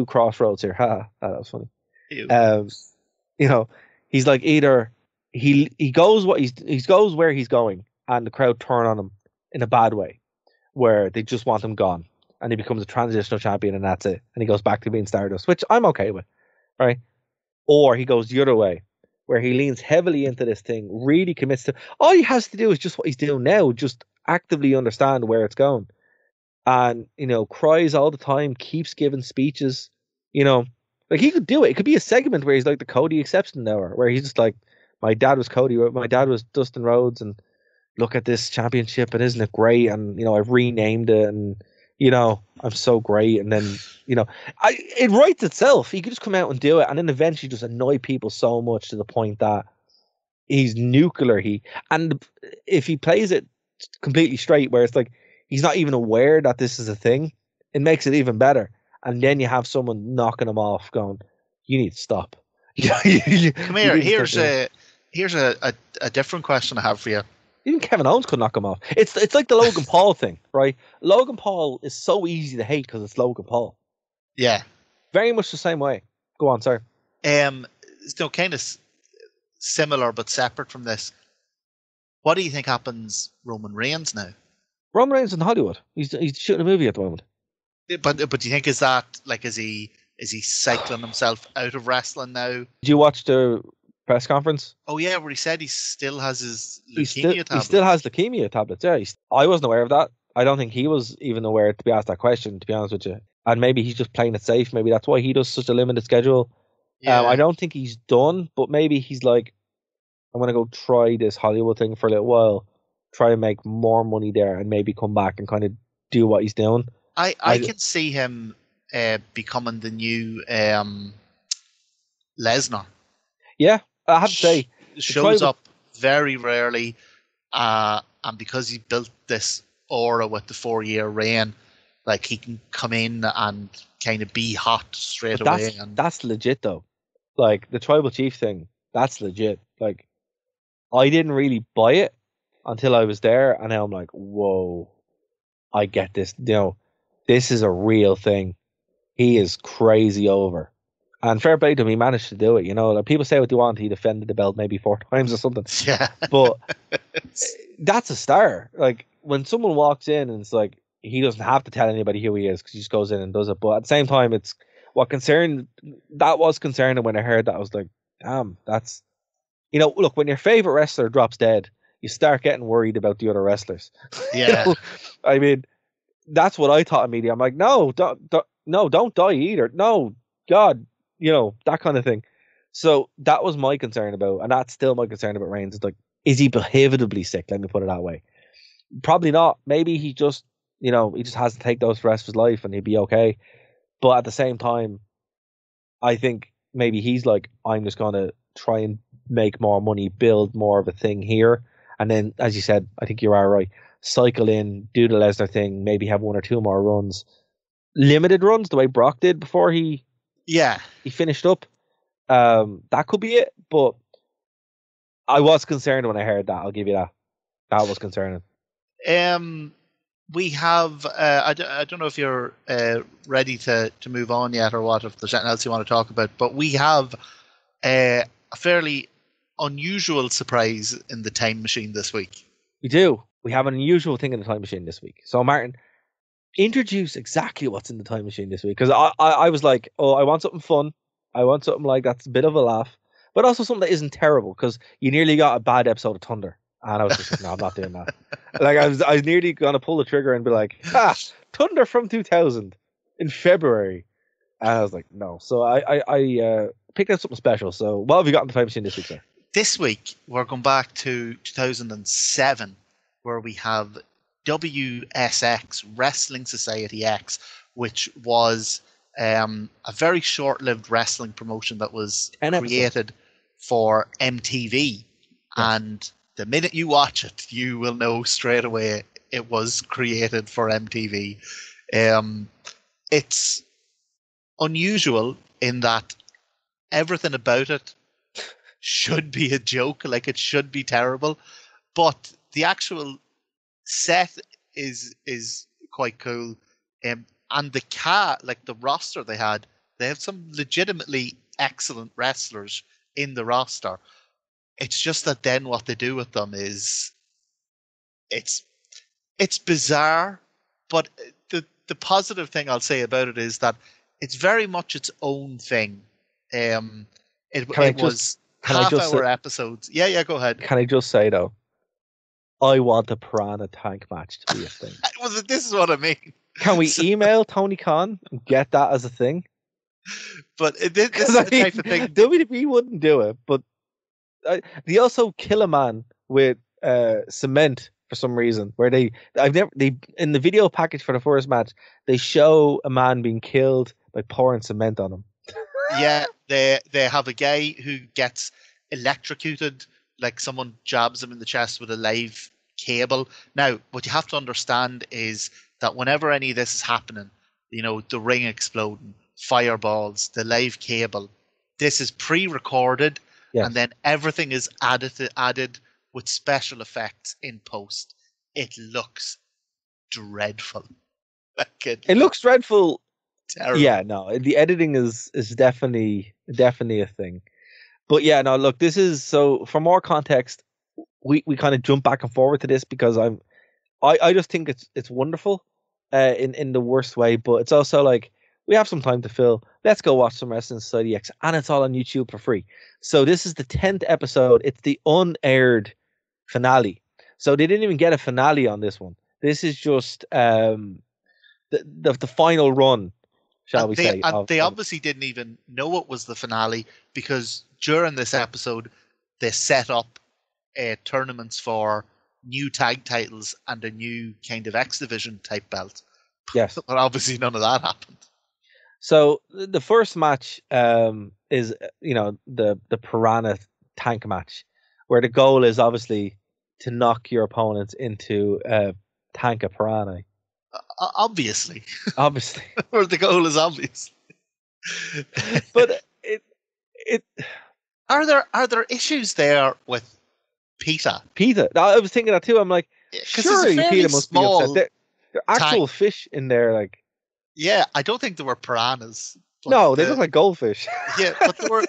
crossroads here. Ha, that was funny. Ew. You know, he's like either he goes he goes where he's going, and the crowd turn on him in a bad way, where they just want him gone, and he becomes a transitional champion, and that's it, and he goes back to being Stardust, which I'm okay with, right? Or he goes the other way, where he leans heavily into this thing, really commits to. All he has to do is just what he's doing now, just actively understand where it's going, and cries all the time, keeps giving speeches, like he could do it. It could be a segment where he's like the Cody exception hour, where he's just like, my dad was Cody, my dad was Dustin Rhodes, and look at this championship, and isn't it great? And I've renamed it, and I'm so great. And then it writes itself. He could just come out and do it, and then eventually just annoy people so much to the point that he's nuclear. And if he plays it completely straight, where it's like he's not even aware that this is a thing, it makes it even better. And then you have someone knocking him off, going, "You need to stop." Come here. Here's a different question I have for you. Even Kevin Owens could knock him off. It's like the Logan Paul thing, right? Logan Paul is so easy to hate because it's Logan Paul. Yeah, very much the same way. Go on, sorry. So kind of similar but separate from this. What do you think happens Roman Reigns now? Roman Reigns in Hollywood. He's shooting a movie at the moment. But do you think is he cycling himself out of wrestling now? Did you watch the press conference? Oh yeah, where he said he still has his leukemia tablets. He still has leukemia tablets. Yeah, I wasn't aware of that. I don't think he was even aware to be asked that question, to be honest with you. And maybe he's just playing it safe. Maybe that's why he does such a limited schedule. Yeah. I don't think he's done, but maybe he's like, I'm gonna go try this Hollywood thing for a little while, try and make more money there, and maybe come back and kind of do what he's doing. I can see him becoming the new Lesnar. Yeah, I have to say, shows up very rarely, and because he built this aura with the 4-year reign, like he can come in and kind of be hot straight away. That's legit though. Like the tribal chief thing, that's legit. Like I didn't really buy it until I was there, and now I'm like, whoa, I get this. This is a real thing. He is crazy over. And fair play to him, he managed to do it. Like people say what they want, he defended the belt maybe 4 times or something. Yeah. But that's a star. Like when someone walks in and it's like, he doesn't have to tell anybody who he is because he just goes in and does it. But at the same time, that was concerning when I heard that. I was like, damn, that's, look, when your favorite wrestler drops dead, you start getting worried about the other wrestlers. Yeah. I mean, that's what I thought immediately. I'm like, no, don't die either. No, God, that kind of thing. So that was my concern about, and that's still my concern about Reigns. It's like, is he prohibitively sick? Let me put it that way. Probably not. Maybe he just, he just has to take those for the rest of his life and he'd be okay. But at the same time, I think maybe he's like, I'm just going to try and make more money, build more of a thing here. And then, as you said, I think you are right. Cycle in, do the Lesnar thing, maybe have 1 or 2 more runs. Limited runs, the way Brock did before he finished up. That could be it, but I was concerned when I heard that. I'll give you that. That was concerning. We have, I don't know if you're ready to move on yet or what, if there's anything else you want to talk about, but we have a fairly unusual surprise in the time machine this week. We do. We have an unusual thing in the time machine this week. So, Martin, introduce exactly what's in the time machine this week. Because I was like, oh, I want something fun. I want something like that's a bit of a laugh, but also something that isn't terrible, because you nearly got a bad episode of Thunder. And I was just like, no, I'm not doing that. Like, I was nearly going to pull the trigger and be like, Thunder from 2000 in February. And I was like, no. So I picked out something special. So what have you got in the time machine this week, sir? This week, we're going back to 2007, where we have WSX, Wrestling Society X, which was a very short-lived wrestling promotion that was 10 episodes. created for MTV. And the minute you watch it, you will know straight away it was created for MTV. It's unusual in that everything about it should be a joke, like it should be terrible, but the actual set is quite cool. And the like the roster they have some legitimately excellent wrestlers in the roster. It's just that then what they do with them is it's bizarre, but the positive thing I'll say about it is that it's very much its own thing. It was half-hour episodes. Yeah, go ahead. Can I just say though, I want a piranha tank match to be a thing. This is what I mean. Can we email Tony Khan and get that as a thing? But this is the type of thing WWE wouldn't do it, but they also kill a man with cement for some reason. Where they in the video package for the first match, they show a man being killed by pouring cement on him. Yeah, they have a guy who gets electrocuted, like someone jabs him in the chest with a live cable. Now, what you have to understand is that whenever any of this is happening, the ring exploding, fireballs, the live cable, this is pre-recorded, and then everything is added with special effects in post. It looks dreadful. It looks dreadful. Terrible. Yeah, no, the editing is definitely a thing. But yeah, no, look, this is so. For more context, we kind of jump back and forward to this because I just think it's wonderful, in the worst way. But it's also like we have some time to fill. Let's go watch some Wrestling Society X, and it's all on YouTube for free. So this is the 10th episode. It's the unaired finale. So they didn't even get a finale on this one. This is just the final run. Shall we say? And they obviously didn't even know it was the finale because during this episode they set up tournaments for new tag titles and a new kind of X Division type belt. Yes, but obviously none of that happened. So the first match is the Piranha tank match, where the goal is obviously to knock your opponents into a tank of piranha. Obviously. Or the goal is obvious. But are there issues there with PETA? PETA. I was thinking that too. I'm like, surely PETA must be upset. There are actual fish in there, like. Yeah, I don't think there were piranhas. No, they look like goldfish. Yeah,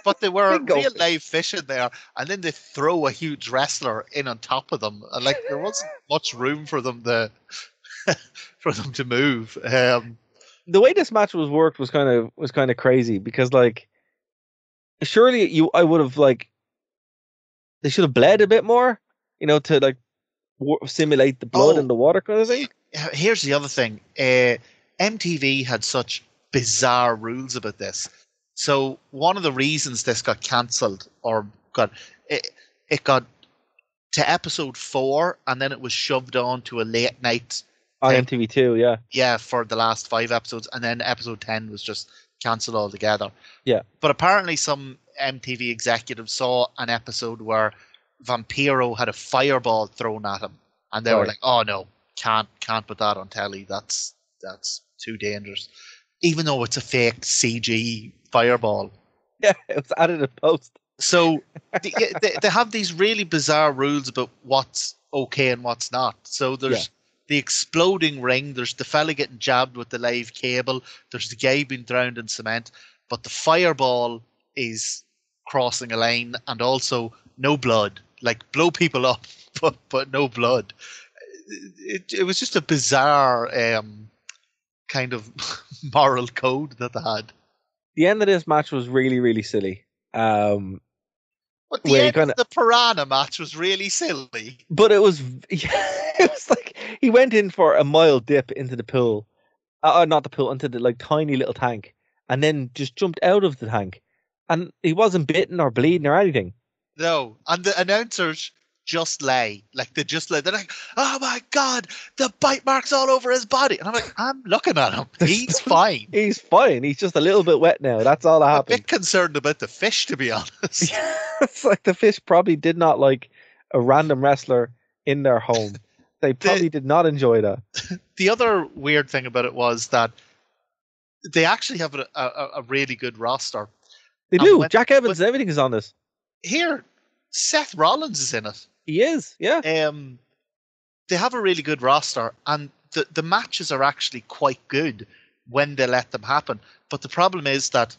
but they were real live fish in there, and then they throw a huge wrestler in on top of them, and there wasn't much room for them to move. The way this match was worked was kind of crazy because surely I would have they should have bled a bit more, to simulate the blood in the water kind of thing. Here's the other thing. MTV had such bizarre rules about this. So one of the reasons this got cancelled it got to episode 4 and then it was shoved on to a late night on MTV2, yeah, for the last 5 episodes, and then episode 10 was just cancelled altogether. Yeah, but apparently some MTV executives saw an episode where Vampiro had a fireball thrown at him, and they were like, "Oh no, can't put that on telly. That's too dangerous." Even though it's a fake CG fireball. Yeah, it was added in post. So they have these really bizarre rules about what's okay and what's not. So there's the exploding ring, there's the fella getting jabbed with the live cable, there's the guy being drowned in cement, but the fireball is crossing a line, and also no blood. Blow people up, but no blood. It was just a bizarre kind of moral code that they had. The end of this match was really, really silly. But the end of the Piranha match was really silly. But it was like he went in for a mild dip into the pool. Not the pool, into the tiny little tank. And then just jumped out of the tank. And he wasn't bitten or bleeding or anything. No. And the announcers just lay. Like, they just lay. They're like, oh my God, the bite marks all over his body. And I'm like, I'm looking at him. He's fine. He's fine. He's just a little bit wet now. That's all that I'm a happened. bit concerned about the fish, to be honest. It's like the fish probably did not like a random wrestler in their home. They probably did not enjoy that. The other weird thing about it was that they actually have a really good roster. They do. Jack Evans and everything is on this. Here, Seth Rollins is in it. He is, yeah. They have a really good roster, and the matches are actually quite good when they let them happen. But the problem is that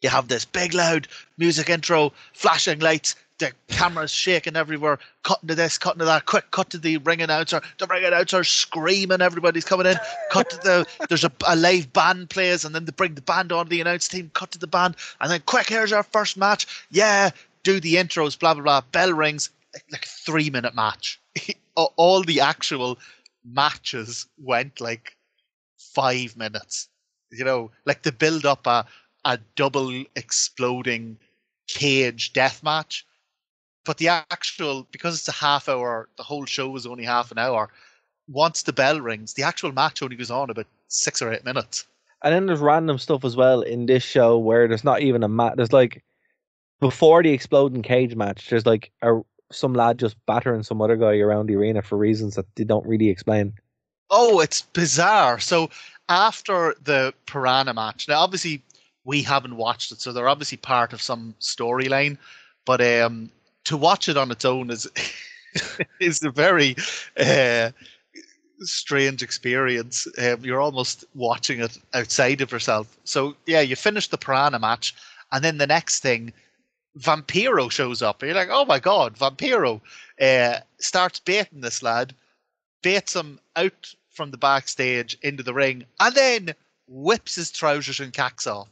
you have this big, loud music intro, flashing lights, the camera's shaking everywhere, cutting to this, cutting to that, quick cut to the ring announcer. The ring announcer screaming, everybody's coming in. Cut to there's a live band plays, and then they bring the band on the announce team, cut to the band, and then quick, here's our first match. Yeah, do the intros, blah, blah, blah. Bell rings, like a 3-minute match. All the actual matches went like 5 minutes. You know, like they build up a double exploding cage death match. But the actual, because it's a half hour, the whole show is only half an hour. Once the bell rings, the actual match only goes on about 6 or 8 minutes. And then there's random stuff as well in this show where there's not even a match. There's like, before the exploding cage match, there's like some lad just battering some other guy around the arena for reasons that they don't really explain. Oh, it's bizarre. So after the Piranha match, now obviously we haven't watched it, so they're obviously part of some storyline. But to watch it on its own is is a very strange experience. You're almost watching it outside of yourself. So yeah, you finish the Piranha match, and then the next thing, Vampiro shows up. You're like, oh my God, Vampiro starts baiting this lad, baits him out from the backstage into the ring, and then whips his trousers and cacks off.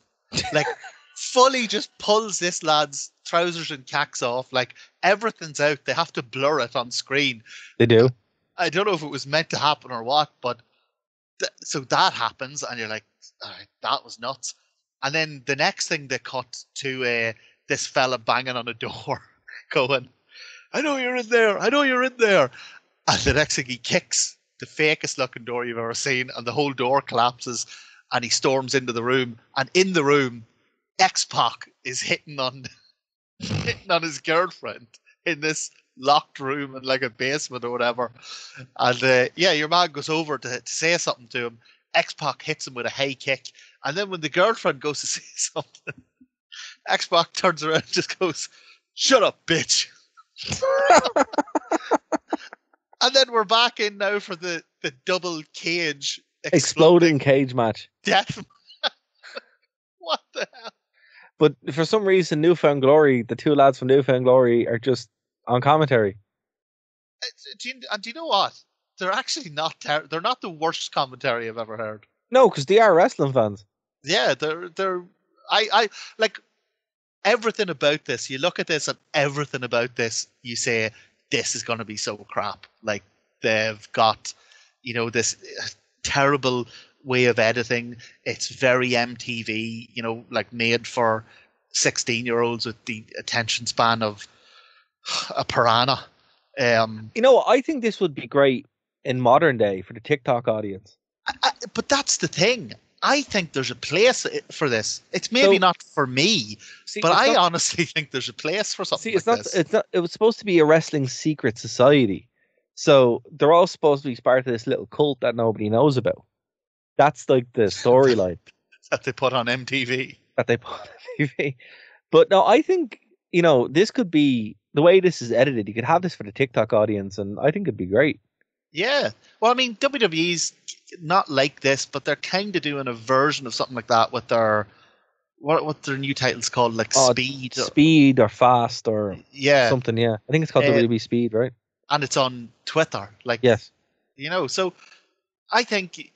Like, fully just pulls this lad's trousers and cacks off. Like, everything's out. They have to blur it on screen. They do. I don't know if it was meant to happen or what, but so that happens, and you're like, all right, that was nuts. And then the next thing they cut to this fella banging on a door, going, I know you're in there. I know you're in there. And the next thing, he kicks the fakest looking door you've ever seen, and the whole door collapses, and he storms into the room. And in the room, X-Pac is hitting on his girlfriend in this locked room in like a basement or whatever. And yeah, your man goes over to say something to him. X-Pac hits him with a hey kick. And then when the girlfriend goes to say something, X-Pac turns around and just goes, shut up, bitch. And then we're back in now for the double cage exploding cage match. Death. What the hell? But for some reason, Newfound Glory, the two lads from Newfound Glory, are just on commentary. Do you know what? They're actually not they're not the worst commentary I've ever heard. No, because they are wrestling fans. Yeah, they're I like everything about this. You look at this, and everything about this, you say, this is going to be so crap. Like, they've got, this terrible way of editing. It's very MTV, like made for 16-year-olds with the attention span of a piranha. I think this would be great in modern day for the TikTok audience. But that's the thing. I think there's a place for this. It's maybe not for me, but I honestly think there's a place for something like this. It was supposed to be a wrestling secret society. So they're all supposed to be part of this little cult that nobody knows about. That's like the storyline. That they put on MTV. But no, I think, this could be, the way this is edited, you could have this for the TikTok audience, and I think it'd be great. Yeah. Well, I mean, WWE's not like this, but they're kind of doing a version of something like that with their, what their new title's called, like Speed or Fast or something, yeah. I think it's called WWE Speed, right? And it's on Twitter. Like, yes. So I think,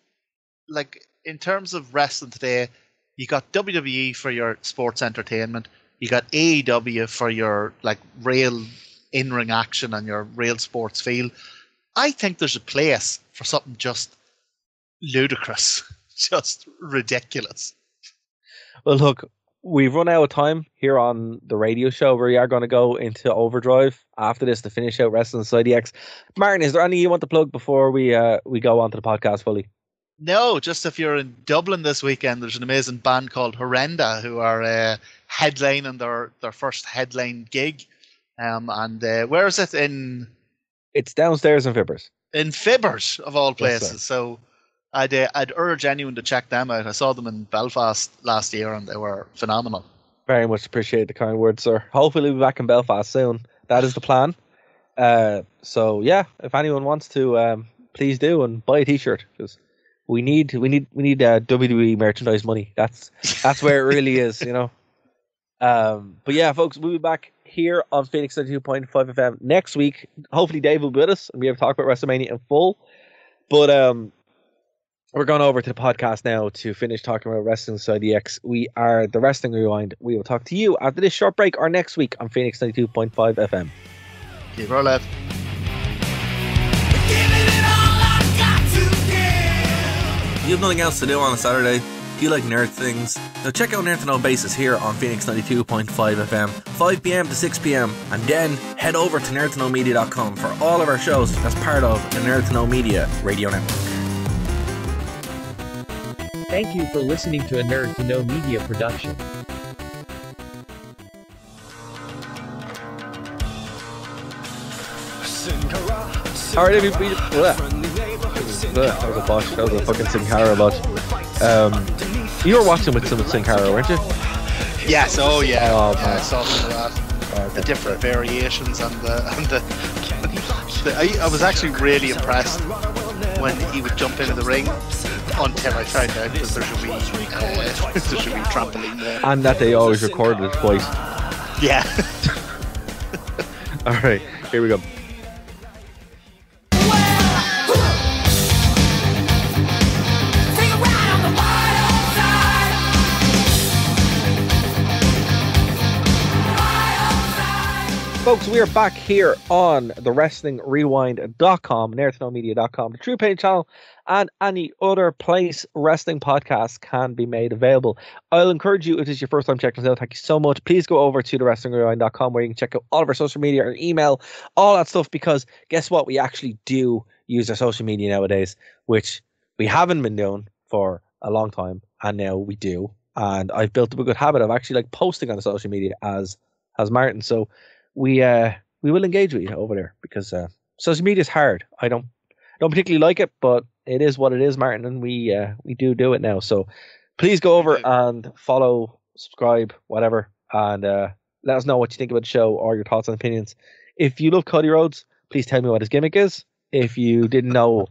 like, in terms of wrestling today, you got WWE for your sports entertainment. You got AEW for your, like, real in-ring action and your real sports feel. I think there's a place for something just ludicrous, just ridiculous. Well, look, we've run out of time here on the radio show. We are going to go into overdrive after this to finish out Wrestling Society X. Martin, is there anything you want to plug before we go on to the podcast fully? No, just if you're in Dublin this weekend, there's an amazing band called Horrenda who are headlining their first headline gig. And where is it? It's downstairs in Fibbers. In Fibbers, of all places. Yes, so I'd urge anyone to check them out. I saw them in Belfast last year and they were phenomenal. Very much appreciate the kind words, sir. Hopefully we'll be back in Belfast soon. That is the plan. So yeah, if anyone wants to, please do and buy a t-shirt, because we need WWE merchandise money. That's where it really is, you know. But yeah, folks, we'll be back here on Phoenix 92.5 FM next week. Hopefully Dave will be with us and we have talked about WrestleMania in full. But we're going over to the podcast now to finish talking about Wrestling Society X. We are the Wrestling Rewind. We will talk to you after this short break or next week on Phoenix 92.5 FM. Keep her alive. You have nothing else to do on a Saturday? Do you like nerd things? Now check out Nerd to Know Basis here on Phoenix 92.5 FM, 5 PM to 6 PM, and then head over to nerdtoknowmedia.com for all of our shows as part of the Nerd to Know Media radio network. Thank you for listening to a Nerd to Know Media production. Alright, everybody. That was a botch. That was a fucking Sin Cara botch. You were watching with some of Sin Cara, weren't you? Yes, oh yeah. Oh, yeah, I saw some of that. Okay. The different variations and the I was actually really impressed when he would jump into the ring until I found out that there's a wee trampoline there. And that they always recorded it twice. Yeah. Alright, here we go. Folks, we are back here on the WrestlingRewind.com, nerdtoknowmedia.com, the True Pain channel, and any other place wrestling podcasts can be made available. I'll encourage you, if this is your first time checking us out, thank you so much. Please go over to the WrestlingRewind.com where you can check out all of our social media and email, all that stuff, because guess what? We actually do use our social media nowadays, which we haven't been doing for a long time, and now we do. And I've built up a good habit of actually like posting on the social media as Martin. So we will engage with you over there, because social media is hard. I don't particularly like it, but it is what it is, Martin, and we do it now. So please go over and follow, subscribe, whatever, and let us know what you think about the show or your thoughts and opinions. If you love Cody Rhodes, please tell me what his gimmick is. If you didn't know,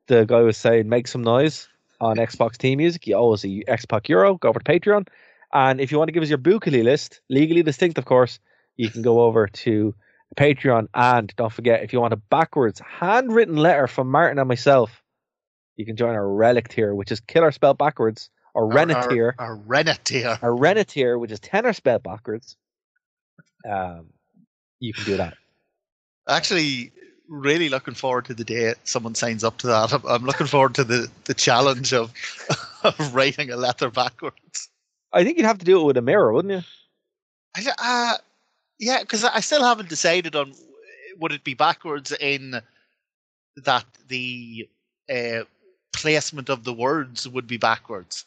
the guy was saying make some noise on Xbox team music, you always see Xbox Euro, go over to Patreon. And if you want to give us your Bookily list, legally distinct of course, you can go over to Patreon. And don't forget, if you want a backwards handwritten letter from Martin and myself, you can join our relic tier, which is killer spelled backwards, or renetier. Our renetier. Our renetier, which is tenor spelled backwards. You can do that. Actually, really looking forward to the day someone signs up to that. I'm looking forward to the challenge of writing a letter backwards. I think you'd have to do it with a mirror, wouldn't you? Yeah, because I still haven't decided on would it be backwards in that the placement of the words would be backwards,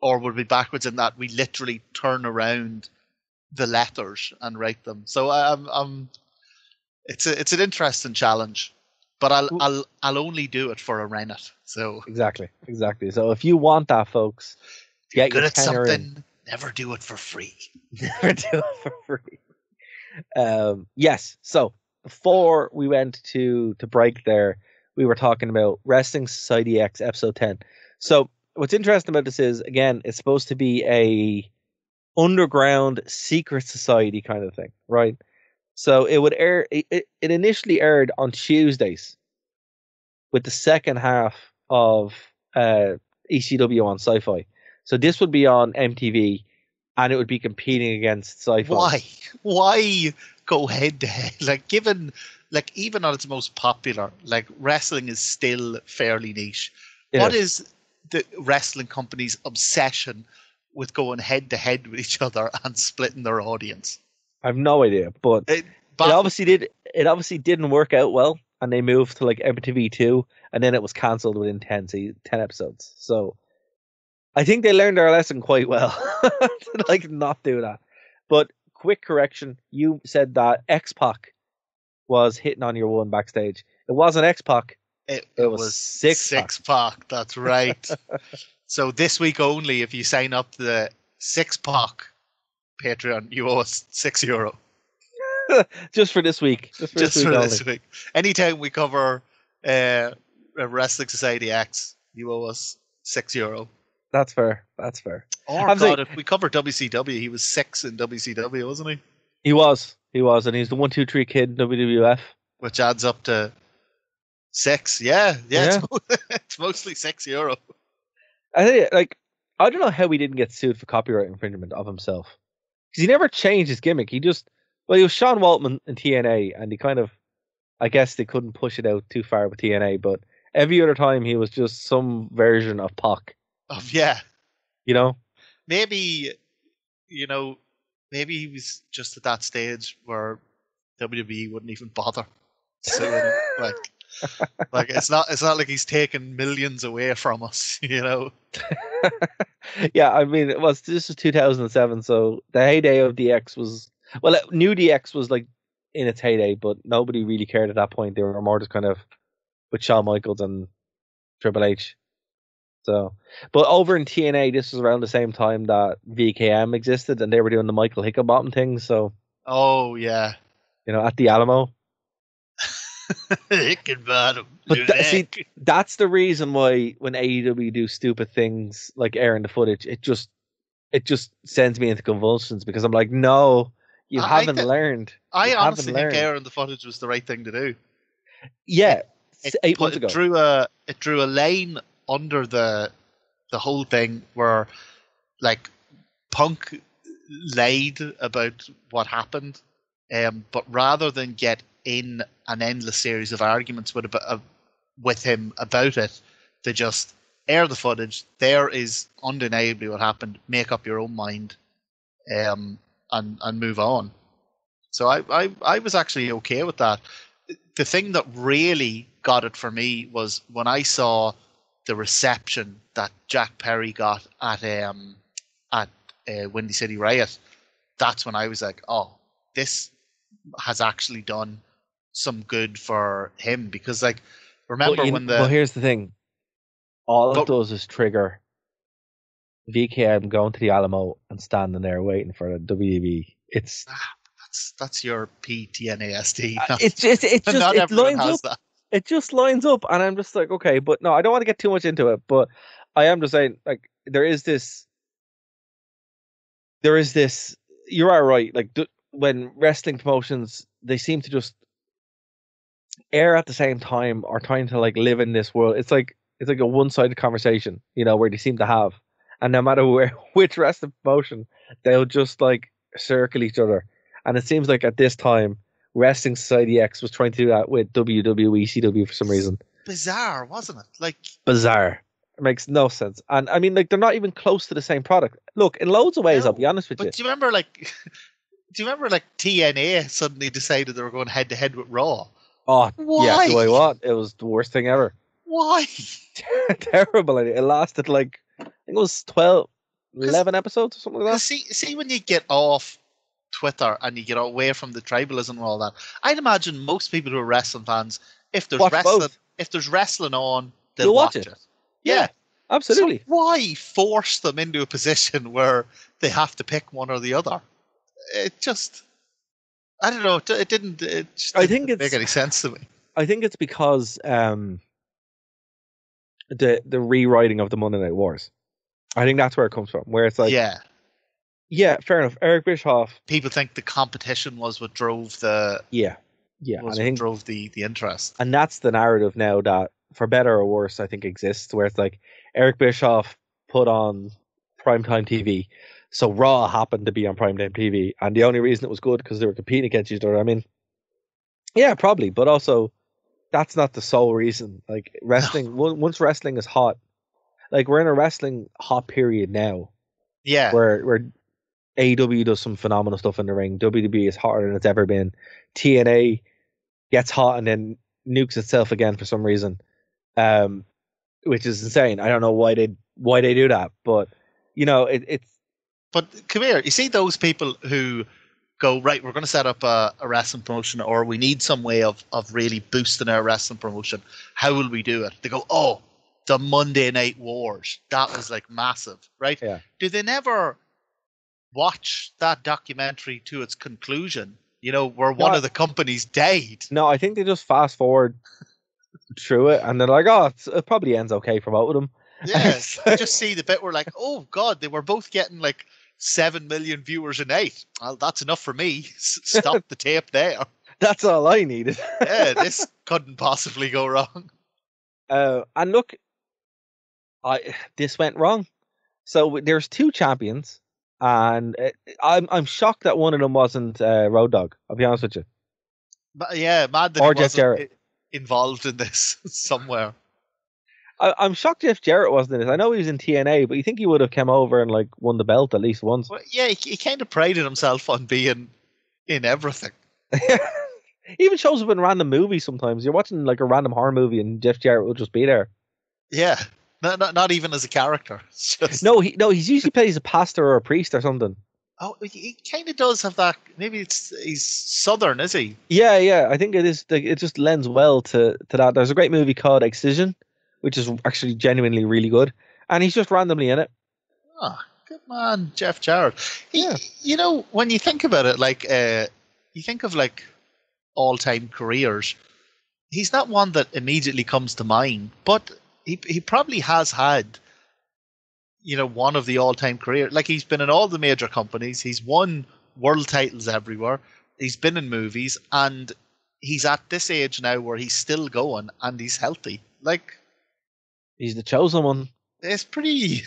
or would it be backwards in that we literally turn around the letters and write them. So it's an interesting challenge, but I'll only do it for a rennet. So exactly. So if you want that, folks, get good your at tenor something. in. Never do it for free. Never do it for free. Yes. So before we went to break there, we were talking about Wrestling Society X episode 10. So what's interesting about this is, again, it's supposed to be a underground secret society kind of thing, right? So it would air. It initially aired on Tuesdays, with the second half of ECW on Sci-Fi. So this would be on MTV, and it would be competing against Sci-Fi. Why go head to head? Like, given, like, even on its most popular, like, wrestling is still fairly niche. What is the wrestling company's obsession with going head to head with each other and splitting their audience? I have no idea, but it obviously did. It obviously didn't work out well, and they moved to like MTV2, and then it was cancelled within 10 episodes. So I think they learned their lesson quite well to like not do that. But quick correction: you said that X-Pac was hitting on your one backstage. It wasn't X-Pac. It was Six-Pac. That's right. So this week only, if you sign up to the Six-Pac Patreon, you owe us €6. Just for this week. Just for this week. Anytime we cover Wrestling Society X, you owe us €6. That's fair. Oh God, if we cover WCW, he was 6 in WCW, wasn't he? He was, and he's the 1, 2, 3 kid in WWF, which adds up to 6. Yeah. It's mostly €6. I think, like, I don't know how he didn't get sued for copyright infringement of himself, because he never changed his gimmick. He was Sean Waltman in TNA, and he kind of, I guess they couldn't push it out too far with TNA, but every other time he was just some version of Pac. Yeah. Maybe he was just at that stage where WWE wouldn't even bother suing him. Like it's not like he's taken millions away from us, Yeah, I mean, this was 2007, so the heyday of DX was, new DX was like in its heyday, but nobody really cared at that point. They were more just kind of with Shawn Michaels and Triple H. So, but over in TNA, this was around the same time that VKM existed, and they were doing the Michael Hickenbottom thing. So, oh yeah, at the Alamo. Hickenbottom. But that's the reason why when AEW do stupid things like airing the footage, it just sends me into convulsions, because I'm like, no, you haven't learned. I honestly think airing the footage was the right thing to do. Yeah, 8 months ago. It drew a lane under the whole thing where, like, Punk lied about what happened, but rather than get in an endless series of arguments with him about it, they just air the footage. There is undeniably what happened. Make up your own mind, and move on. So I was actually okay with that. The thing that really got it for me was when I saw the reception that Jack Perry got at Windy City Riot. That's when I was like, oh, this has actually done some good for him, because, like, remember Well, here's the thing. All it does is trigger VKM going to the Alamo and standing there waiting for the WB. That's your PTNASD. It lines up. That. It just lines up, and I'm just like, okay, but no, I don't want to get too much into it, but I am just saying, like, there is this, you are right, like, when wrestling promotions, they seem to just air at the same time, or trying to, like, live in this world. It's like a one-sided conversation, where they seem to have, and no matter which wrestling promotion, they'll just, like, circle each other. And it seems like at this time, Wrestling Society X was trying to do that with WWE, CW for some reason. Bizarre, wasn't it? Like, bizarre. It makes no sense. And I mean, like, they're not even close to the same product. Look, in loads of ways, I'll be honest with you. But do you remember, like, TNA suddenly decided they were going head to head with Raw? Oh, why? Yeah, do I what? It was the worst thing ever. Why? Terrible. It lasted like, I think it was 11 episodes or something like that. See, when you get off Twitter and you get away from the tribalism and all that, I'd imagine most people who are wrestling fans, if there's wrestling on, they'll watch it. Yeah, absolutely. So why force them into a position where they have to pick one or the other? It just, I don't know. It didn't make any sense to me. I think it's because the rewriting of the Monday Night Wars. I think that's where it comes from. Where it's like, yeah, fair enough. Eric Bischoff. People think the competition was what drove the drove the interest, and that's the narrative now that, for better or worse, I think exists. Where it's like Eric Bischoff put on primetime TV, so Raw happened to be on primetime TV, and the only reason it was good because they were competing against each other. I mean, yeah, probably, but also that's not the sole reason. Like, wrestling, once wrestling is hot, like, we're in a wrestling hot period now. Yeah. Where AEW does some phenomenal stuff in the ring. WWE is hotter than it's ever been. TNA gets hot and then nukes itself again for some reason, which is insane. I don't know why they do that, but it's. But come here, you see those people who go, right, we're going to set up a wrestling promotion, or we need some way of really boosting our wrestling promotion. How will we do it? They go, oh, the Monday Night Wars. That was like massive, right? Yeah. Do they never watch that documentary to its conclusion, where one of the companies died? No, I think they just fast forward through it and they're like, oh, it probably ends okay for both of them. Yeah, I just see the bit where like, oh God, they were both getting like 7 million viewers a night. Well, that's enough for me. Stop the tape there. That's all I needed. Yeah, this couldn't possibly go wrong. And look, this went wrong. So there's two champions, and I'm shocked that one of them wasn't Road Dogg. I'll be honest with you. But yeah, mad that or he Jeff Jarrett involved in this somewhere. I'm shocked Jeff Jarrett wasn't in it. I know he was in TNA, but you think he would have come over and like won the belt at least once? Well, yeah, he kind of prided himself on being in everything. He even shows up in random movies sometimes. You're watching like a random horror movie and Jeff Jarrett will just be there. Yeah, not even as a character. It's just... No, he's usually plays a pastor or a priest or something. Oh, he kind of does have that. Maybe he's Southern, is he? Yeah. I think it is. It just lends well to that. There's a great movie called Excision, which is actually genuinely really good, and he's just randomly in it. Oh, good man, Jeff Jarrett. When you think about it, like you think of like all-time careers, he's not one that immediately comes to mind, but he probably has had, one of the all-time career. Like he's been in all the major companies, he's won world titles everywhere, he's been in movies, and he's at this age now where he's still going and he's healthy. Like, he's the chosen one. It's pretty,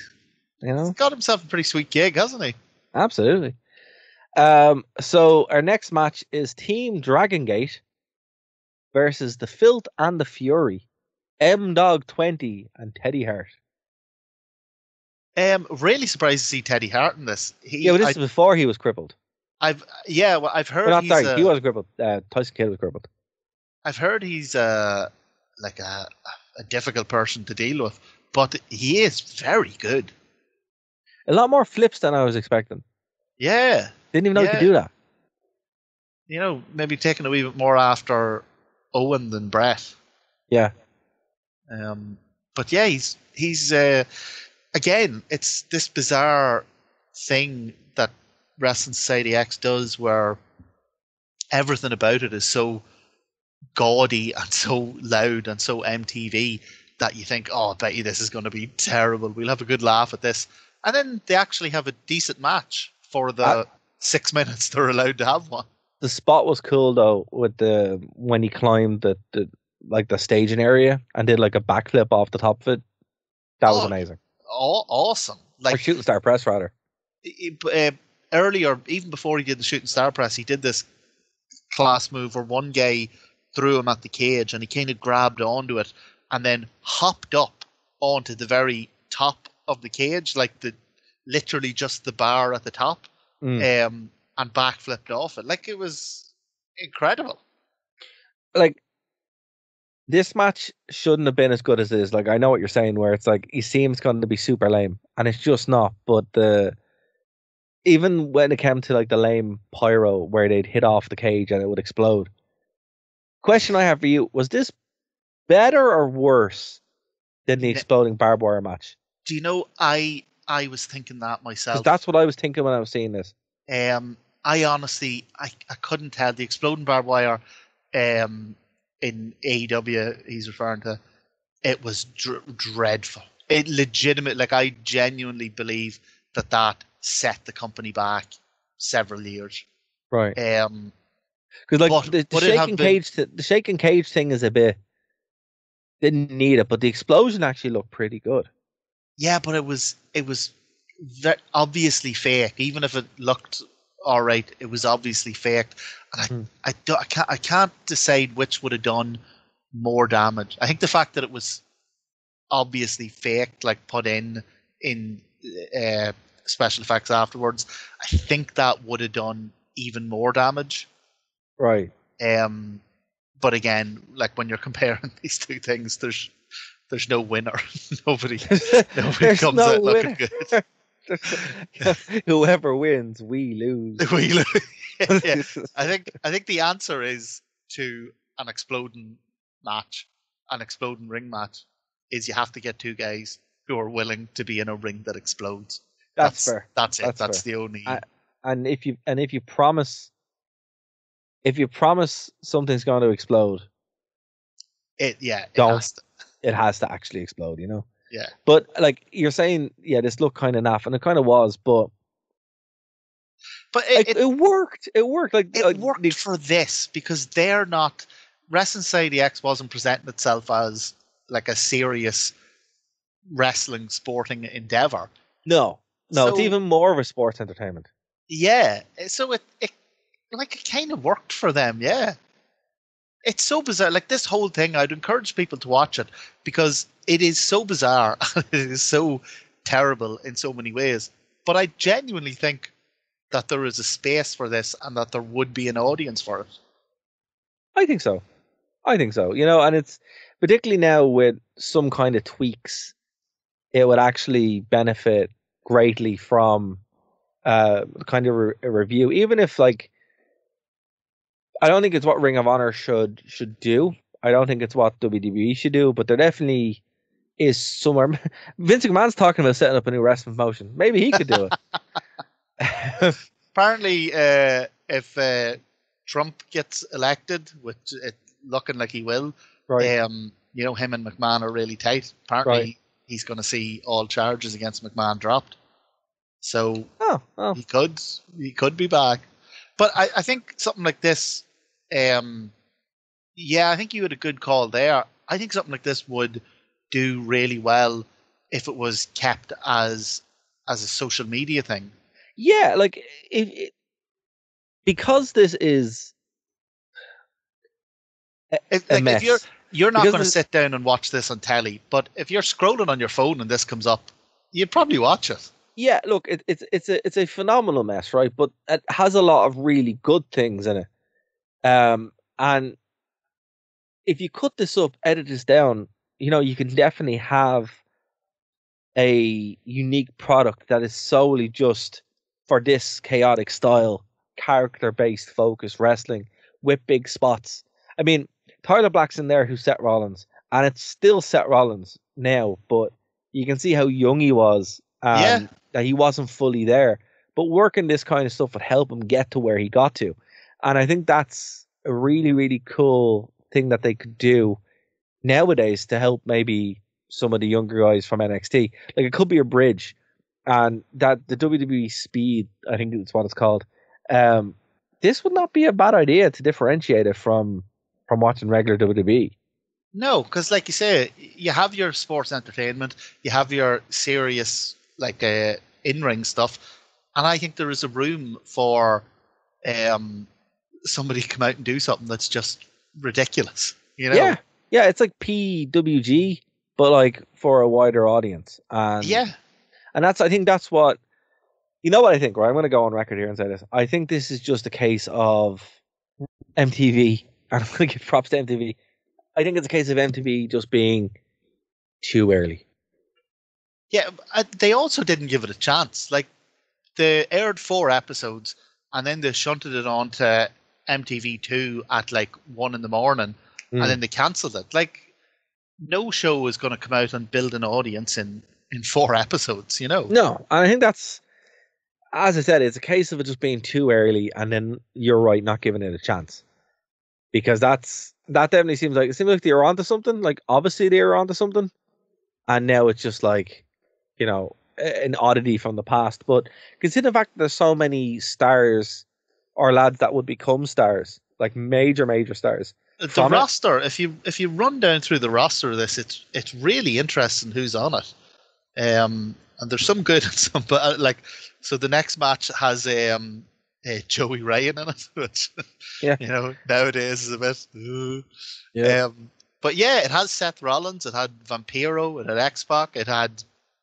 he's got himself a pretty sweet gig, hasn't he? Absolutely. So our next match is Team Dragon Gate versus the Filth and the Fury, M-Dog 20 and Teddy Hart. Really surprised to see Teddy Hart in this. This is before he was crippled. I've heard. Well, he was crippled. Tyson Kidd was crippled. I've heard he's like a difficult person to deal with, but he is very good. A lot more flips than I was expecting. Yeah, didn't even know he could do that. Maybe taking a wee bit more after Owen than Brett. Yeah. But yeah, he's again, it's this bizarre thing that Wrestling Society X does where everything about it is so gaudy and so loud and so MTV that you think, oh, I bet you this is going to be terrible. We'll have a good laugh at this. And then they actually have a decent match for the 6 minutes they're allowed to have one. The spot was cool though, with when he climbed the staging area and did like a backflip off the top of it. That was amazing. Awesome. Like, or shooting star press rather. Earlier, even before he did the shooting star press, he did this class move where one guy threw him at the cage and he kind of grabbed onto it and then hopped up onto the very top of the cage, like literally just the bar at the top, and backflipped off it. Like, it was incredible. Like, this match shouldn't have been as good as it is. Like, I know what you're saying, where it's like he seems going to be super lame, and it's just not. But even when it came to like the lame pyro where they'd hit off the cage and it would explode. Question I have for you: was this better or worse than the exploding barbed wire match? Do you know, I was thinking that myself. That's what I was thinking when I was seeing this. I honestly, I couldn't tell. The exploding barbed wire in AEW he's referring to, it was dreadful. It legitimate, like, I genuinely believe that set the company back several years. Right. Because like the shaking cage thing is a bit, didn't need it, but the explosion actually looked pretty good. Yeah, but it was very obviously fake. Even if it looked all right, it was obviously faked. And I can't decide which would have done more damage. I think the fact that it was obviously faked, like put in special effects afterwards, I think that would have done even more damage. Right. But again, like when you're comparing these two things, there's no winner. Nobody There's comes no out looking winner. good. Whoever wins, we lose. We lose. Yeah. I think the answer is to an exploding ring match, is you have to get two guys who are willing to be in a ring that explodes. That's fair. That's it. That's the only. And if you promise something's going to explode, it has to actually explode. You know. Yeah. But like you're saying, yeah, this looked kind of naff, and it kind of was, but it worked. It worked. Like it worked for this because they're not. Wrestling Society X wasn't presenting itself as like a serious wrestling sporting endeavor. No, it's even more of a sports entertainment. Yeah, so it kind of worked for them. Yeah, it's so bizarre. Like this whole thing, I'd encourage people to watch it because it is so bizarre. It is so terrible in so many ways. But I genuinely think that there is a space for this and that there would be an audience for it. I think so. You know, and it's particularly now with some kind of tweaks, it would actually benefit greatly from kind of a review. Even if like, I don't think it's what Ring of Honor should do. I don't think it's what WWE should do, but there definitely is somewhere. Vince McMahon's talking about setting up a new wrestling promotion. Maybe he could do it. Apparently, if Trump gets elected, which it looking like he will, right. You know, him and McMahon are really tight. Apparently, he's going to see all charges against McMahon dropped. So he could be back. But I think something like this, I think you had a good call there. I think something like this would do really well if it was kept as a social media thing. Yeah, like because this is a mess. If you're not going to sit down and watch this on telly, but if you're scrolling on your phone and this comes up, you'd probably watch it. Yeah, look, it's a phenomenal mess, right? But it has a lot of really good things in it. And if you cut this up, edit this down, you know, you can definitely have a unique product that is solely just for this chaotic style, character-based focus wrestling with big spots. I mean, Tyler Black's in there who's Seth Rollins, and it's still Seth Rollins now, but you can see how young he was, that he wasn't fully there. But working this kind of stuff would help him get to where he got to. And I think that's a really, really cool thing that they could do nowadays to help maybe some of the younger guys from NXT. Like, it could be a bridge, and that the WWE Speed, I think it's what it's called. This would not be a bad idea to differentiate it from watching regular WWE. No, because like you say, you have your sports entertainment, you have your serious like in-ring stuff, and I think there is a room for somebody to come out and do something that's just ridiculous. You know? Yeah, it's like PWG, but like for a wider audience. And I think that's what. You know what I think, right? I'm going to go on record here and say this. I think this is just a case of MTV, and I'm going to give props to MTV. I think it's a case of MTV just being too early. Yeah, they also didn't give it a chance. Like, they aired 4 episodes, and then they shunted it on to MTV2 at like 1 a.m, and then they cancelled it. Like, no show is going to come out and build an audience in 4 episodes, you know? No, and I think that's, as I said, it's a case of it just being too early, and then you're right, not giving it a chance. Because that definitely seems like they were onto something. Like, obviously they were onto something, and now it's just like, you know, an oddity from the past. But consider the fact that there's so many stars or lads that would become stars, like major stars. The roster, if you run down through the roster of this, it's really interesting who's on it. And there's some good and some bad. Like, so the next match has Joey Ryan in it, which you know nowadays is a bit. But yeah, it has Seth Rollins, it had Vampiro, it had X-Pac, it had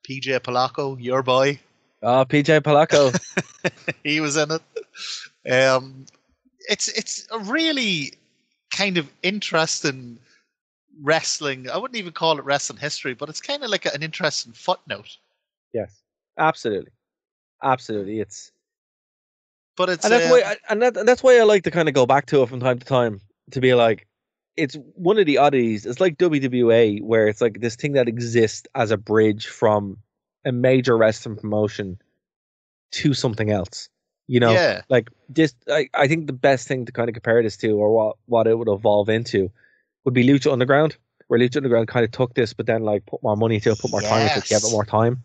PJ Polacco, your boy. PJ Palacco. He was in it. It's a really kind of interesting wrestling. I wouldn't even call it wrestling history, but it's kind of like an interesting footnote. Yes, absolutely. It's But it's and that's why I like to kind of go back to it from time to time to be like, it's one of the oddities. It's like WWA, where it's like this thing that exists as a bridge from a major wrestling promotion to something else. You know, Yeah. like this. I think the best thing to kind of compare this to, or what it would evolve into, would be Lucha Underground, where Lucha Underground kind of took this, but then like put more money into it, put more time into it, gave it more time.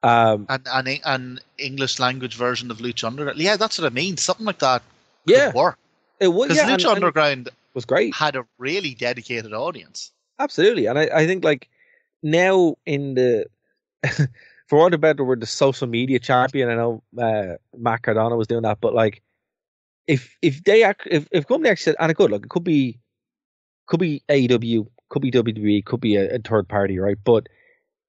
An English language version of Lucha Underground. Yeah, that's what I mean. Something like that could work. It would, because Lucha Underground was great. Had a really dedicated audience. Absolutely, and I think like now in the for all the better, we're the social media champion. I know Matt Cardona was doing that, but like if company actually said, and it could, like, it could be AEW, could be WWE, could be a third party, right? But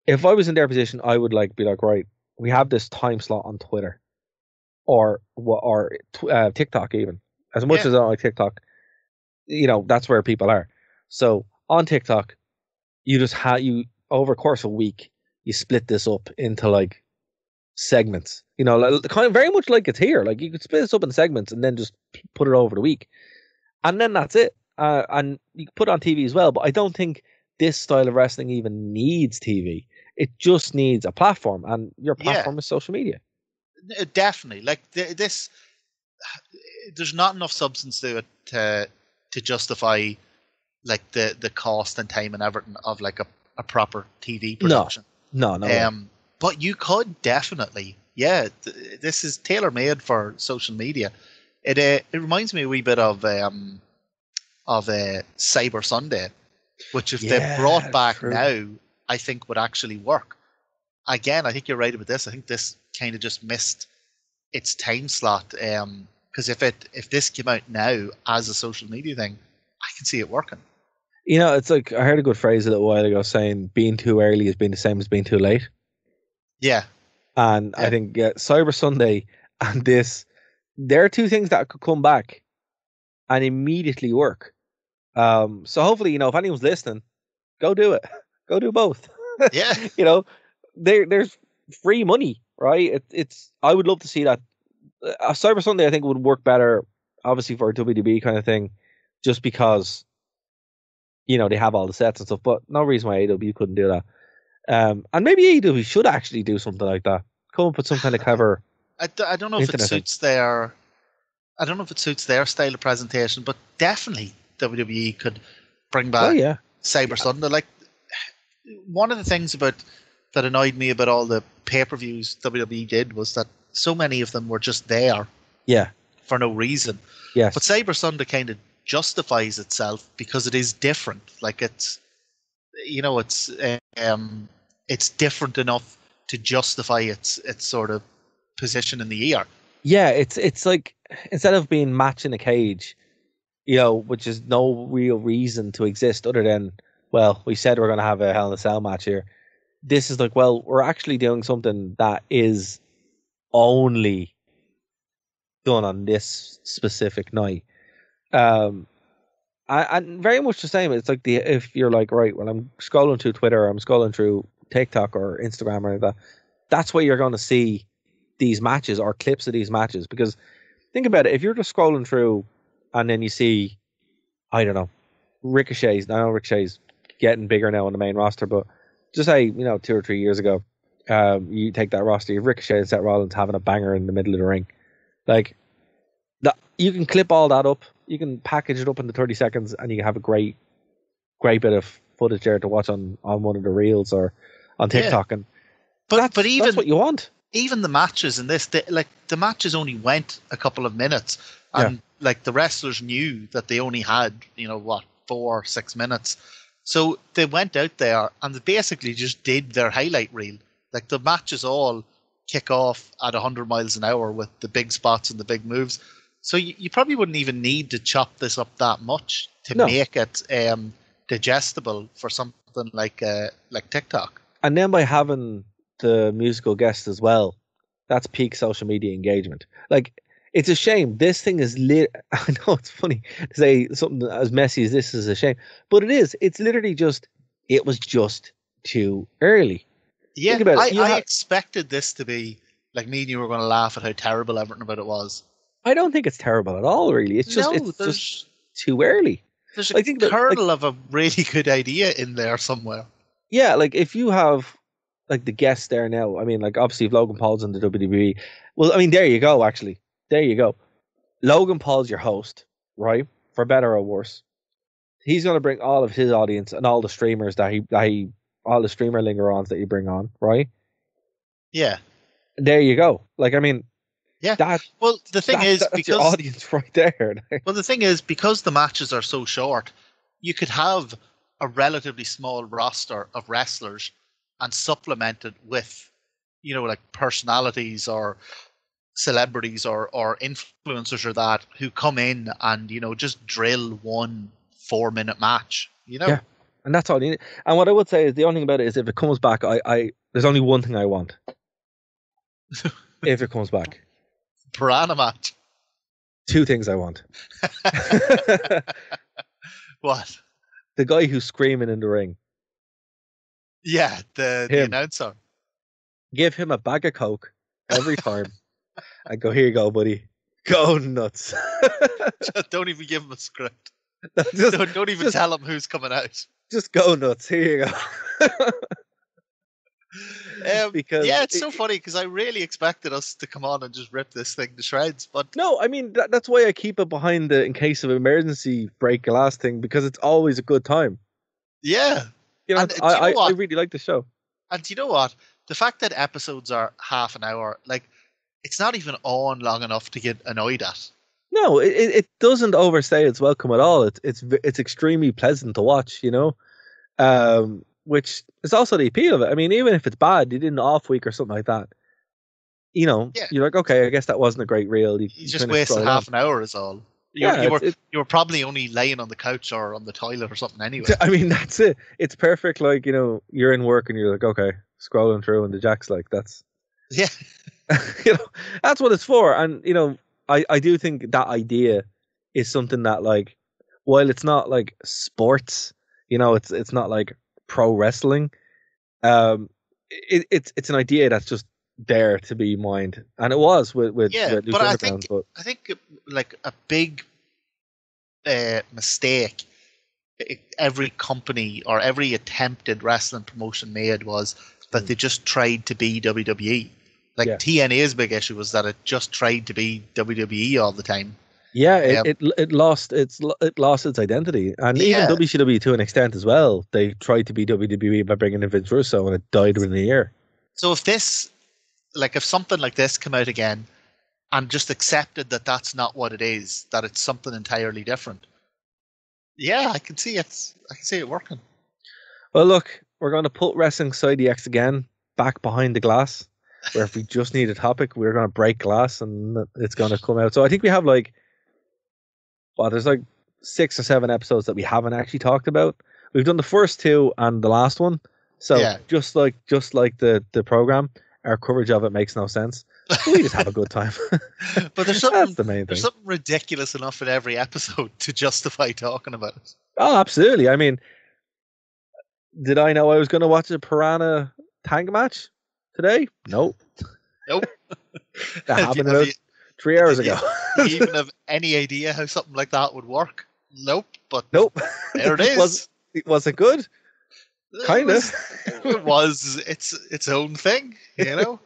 if I was in their position, I would like be like, right, we have this time slot on Twitter or TikTok even. As much as I don't like TikTok, you know, that's where people are. So on TikTok, you just over the course of a week, you split this up into like segments. You know, like, kind of very much like it's here. Like you could split this up in segments and then just put it over the week, and then that's it. And you can put it on TV as well. But I don't think this style of wrestling even needs TV. It just needs a platform, and your platform is social media. Definitely, like this. There's not enough substance to it to justify like the cost and time and everything of like a proper TV production. No. But you could definitely, this is tailor made for social media. It reminds me a wee bit of Cyber Sunday, which if they brought back now, I think would actually work. Again, I think you're right about this. I think this kind of just missed its time slot. Because if this came out now as a social media thing, I can see it working. You know, it's like I heard a good phrase a little while ago saying being too early is being the same as being too late. Yeah. And I think Cyber Sunday and this, there are two things that could come back and immediately work. So hopefully, you know, if anyone's listening, go do it. Go do both. Yeah. You know, there's free money, right? It's I would love to see that. Cyber Sunday, I think, would work better, obviously, for a WWE kind of thing, just because, you know, they have all the sets and stuff, but no reason why AEW couldn't do that. And maybe AEW should actually do something like that. Come up with some kind of clever. I don't know if it suits their. I don't know if it suits their style of presentation, but definitely WWE could bring back Cyber Sunday. Like, one of the things that annoyed me about all the pay-per-views WWE did was that so many of them were just there. Yeah. For no reason. Yes. But Cyber Sunday kind of justifies itself because it is different. Like it's, you know, it's different enough to justify its sort of position in the year. Yeah, it's like instead of being match in a cage, you know, which is no real reason to exist other than, well, we said we're going to have a Hell in a Cell match here. This is like, well, we're actually doing something that is only done on this specific night. And very much the same. It's like if you're like, right, well, I'm scrolling through Twitter, or I'm scrolling through TikTok or Instagram or anything like that, that's where you're going to see these matches or clips of these matches. Because think about it, if you're just scrolling through and then you see, I don't know, Ricochet's. I know Ricochet's getting bigger now on the main roster, but just say, you know, 2 or 3 years ago, you take that roster, you have Ricochet and Seth Rollins having a banger in the middle of the ring. Like, that, you can clip all that up, you can package it up into 30 seconds, and you can have a great bit of footage there to watch on one of the reels or on TikTok. Yeah. And but even that's what you want. Even the matches in this, the matches only went a couple of minutes, and like the wrestlers knew that they only had, you know, 4 or 6 minutes. So they went out there and they basically just did their highlight reel. Like the matches all kick off at 100 miles an hour with the big spots and the big moves. So you probably wouldn't even need to chop this up that much to make it digestible for something like TikTok. And then by having the musical guest as well, That's peak social media engagement. Like, it's a shame. This thing is I know it's funny to say something as messy as this is a shame, but it is. It's literally just. It was just too early. Yeah, Think about it. I expected this to be like me and you were going to laugh at how terrible everything about it was. I don't think it's terrible at all. Really, it's just too early. There's a kernel of a really good idea in there somewhere. Yeah, like if you have like the guest there now, I mean, like obviously if Logan Paul's in the WWE, well, I mean, there you go. Actually, there you go. Logan Paul's your host, right? For better or worse, he's going to bring all of his audience and all the streamers all the streamer linger-ons that you bring on, right? Yeah. There you go. Like, I mean, yeah. Well, the thing is, that's because your audience right there. Well, the thing is, because the matches are so short, you could have a relatively small roster of wrestlers and supplement it with, like personalities or celebrities or influencers or that who come in and, just drill 1 4-minute match, Yeah. And that's all you need. And what I would say is the only thing about it is if it comes back, there's only one thing I want. If it comes back. Piranha match. 2 things I want. What? The guy who's screaming in the ring. Yeah, the announcer. Give him a bag of Coke every time and go, here you go, buddy. Go nuts. Don't even give him a script. Don't even tell him who's coming out. Just go nuts. Here you go. Because it's so funny because I really expected us to come on and just rip this thing to shreds, but no, I mean that's why I keep it behind the in case of emergency break glass thing because it's always a good time. Yeah, I really like the show. And you know what? The fact that episodes are half an hour, like it's not even on long enough to get annoyed at. No, it doesn't overstay its welcome at all. It's extremely pleasant to watch, which is also the appeal of it. I mean, even if it's bad, you did an off week or something like that, you're like, okay, I guess that wasn't a great reel. You just wasted half an hour is all. You were probably only laying on the couch or on the toilet or something anyway. I mean, that's it. It's perfect. Like, you're in work and you're like, okay, scrolling through and the Jack's like, that's... Yeah. That's what it's for. And, I do think that idea is something that, like, while it's not like sports, it's not like pro wrestling. It's an idea that's just there to be mined, and it was with but I think like a big mistake every company or every attempted wrestling promotion made was that they just tried to be WWE. Like TNA's big issue was that it just tried to be WWE all the time. Yeah, it lost its identity, and even WCW to an extent as well. They tried to be WWE by bringing in Vince Russo, and it died within a year. So if something like this came out again, and just accepted that that's not what it is, that it's something entirely different. Yeah, I can see it. I can see it working. Well, look, we're going to put Wrestling Side EX again back behind the glass. Where if we just need a topic, we're going to break glass and it's going to come out. So I think we have there's 6 or 7 episodes that we haven't actually talked about. We've done the first 2 and the last one. So just like the program, our coverage of it makes no sense. We just have a good time. But there's something, that's the main thing. There's something ridiculous enough in every episode to justify talking about it. Oh, absolutely. I mean, did I know I was going to watch a Piranha tag match today? Nope. That happened about 3 hours ago. Do you even have any idea how something like that would work? Nope. But nope. There it is. Was it good? Kind of. It was its own thing, It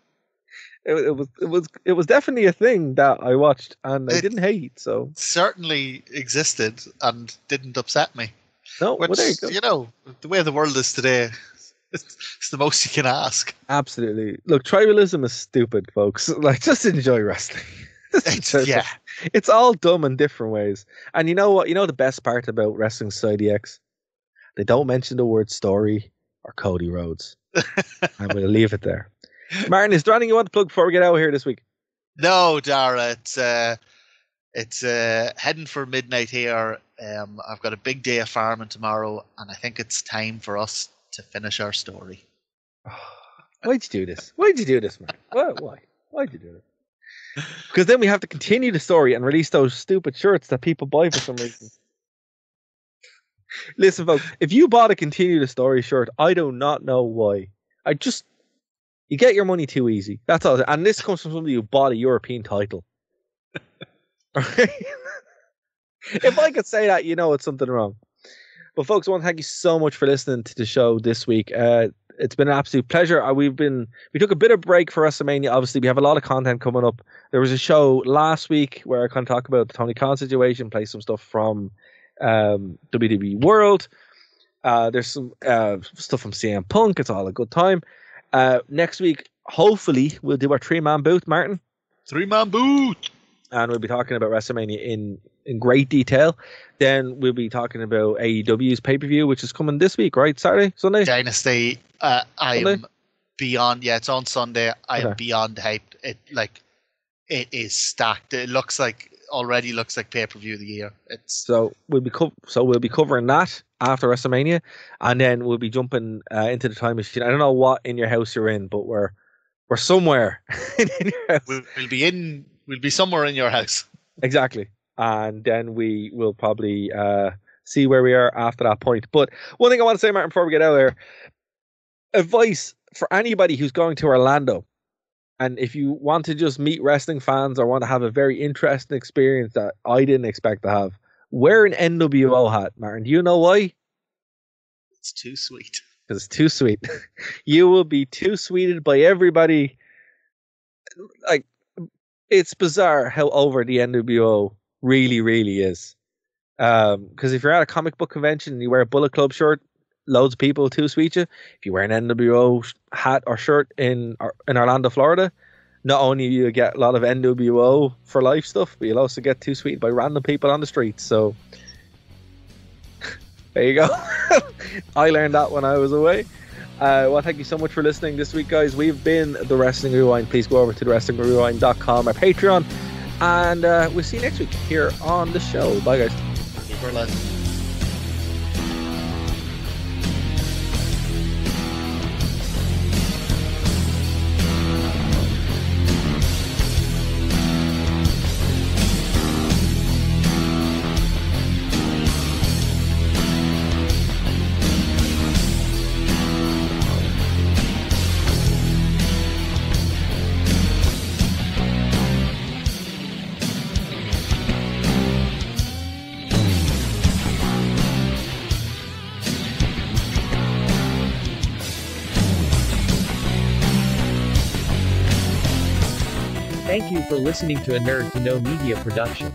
was definitely a thing that I watched and I didn't hate. So certainly existed and didn't upset me. No, which, well, there you go. The way the world is today, it's the most you can ask. Absolutely. Look, tribalism is stupid, folks. Like, just enjoy wrestling. It's all dumb in different ways. And you know what? You know the best part about Wrestling Society X? They don't mention the word story or Cody Rhodes. I'm going to leave it there. Martin, is there anything you want to plug before we get out of here this week? No, Dara. It's heading for midnight here. I've got a big day of farming tomorrow, and I think it's time for us to finish our story. Why'd you do this? Why'd you do this, man? Why? Why'd you do it? Because then we have to continue the story and release those stupid shirts that people buy for some reason. Listen, folks, if you bought a Continue the Story shirt, I do not know why. You get your money too easy. That's all. And this comes from somebody who bought a European title. Right? If I could say that, you know it's something wrong. But folks, I want to thank you so much for listening to the show this week. It's been an absolute pleasure. We took a bit of break for WrestleMania. Obviously, we have a lot of content coming up. There was a show last week where I kind of talk about the Tony Khan situation, play some stuff from WWE World. There's some stuff from CM Punk. It's all a good time. Next week, hopefully, we'll do our 3-man booth, Martin. 3-man booth! And we'll be talking about WrestleMania in great detail. Then we'll be talking about AEW's pay-per-view, which is coming this week, right? Saturday? Sunday? Dynasty. I am beyond... Yeah, it's on Sunday. I am beyond hyped. It is stacked. It already looks like pay-per-view of the year. So we'll be covering that after WrestleMania, and then we'll be jumping into the time machine. I don't know what in your house you're in, but we're somewhere in your house. We'll be somewhere in your house. Exactly. And then we will probably see where we are after that point. But one thing I want to say, Martin, before we get out of here, advice for anybody who's going to Orlando, and if you want to just meet wrestling fans or want to have a very interesting experience that I didn't expect to have, wear an NWO hat, Martin. Do you know why? It's too sweet. Because it's too sweet. You will be too sweeted by everybody. Like, it's bizarre how over the NWO really, really is. Because if you're at a comic book convention and you wear a Bullet Club shirt, loads of people will too sweet you. If you wear an NWO hat or shirt in Orlando, Florida, not only do you get a lot of NWO for life stuff, but you'll also get too sweet by random people on the streets. So there you go. I learned that when I was away. Well, thank you so much for listening this week, guys. We've been The Wrestling Rewind. Please go over to thewrestlingrewind.com, our Patreon, and we'll see you next week here on the show. Bye, guys. Super love. Thank you for listening to a Nerd to Know Media production.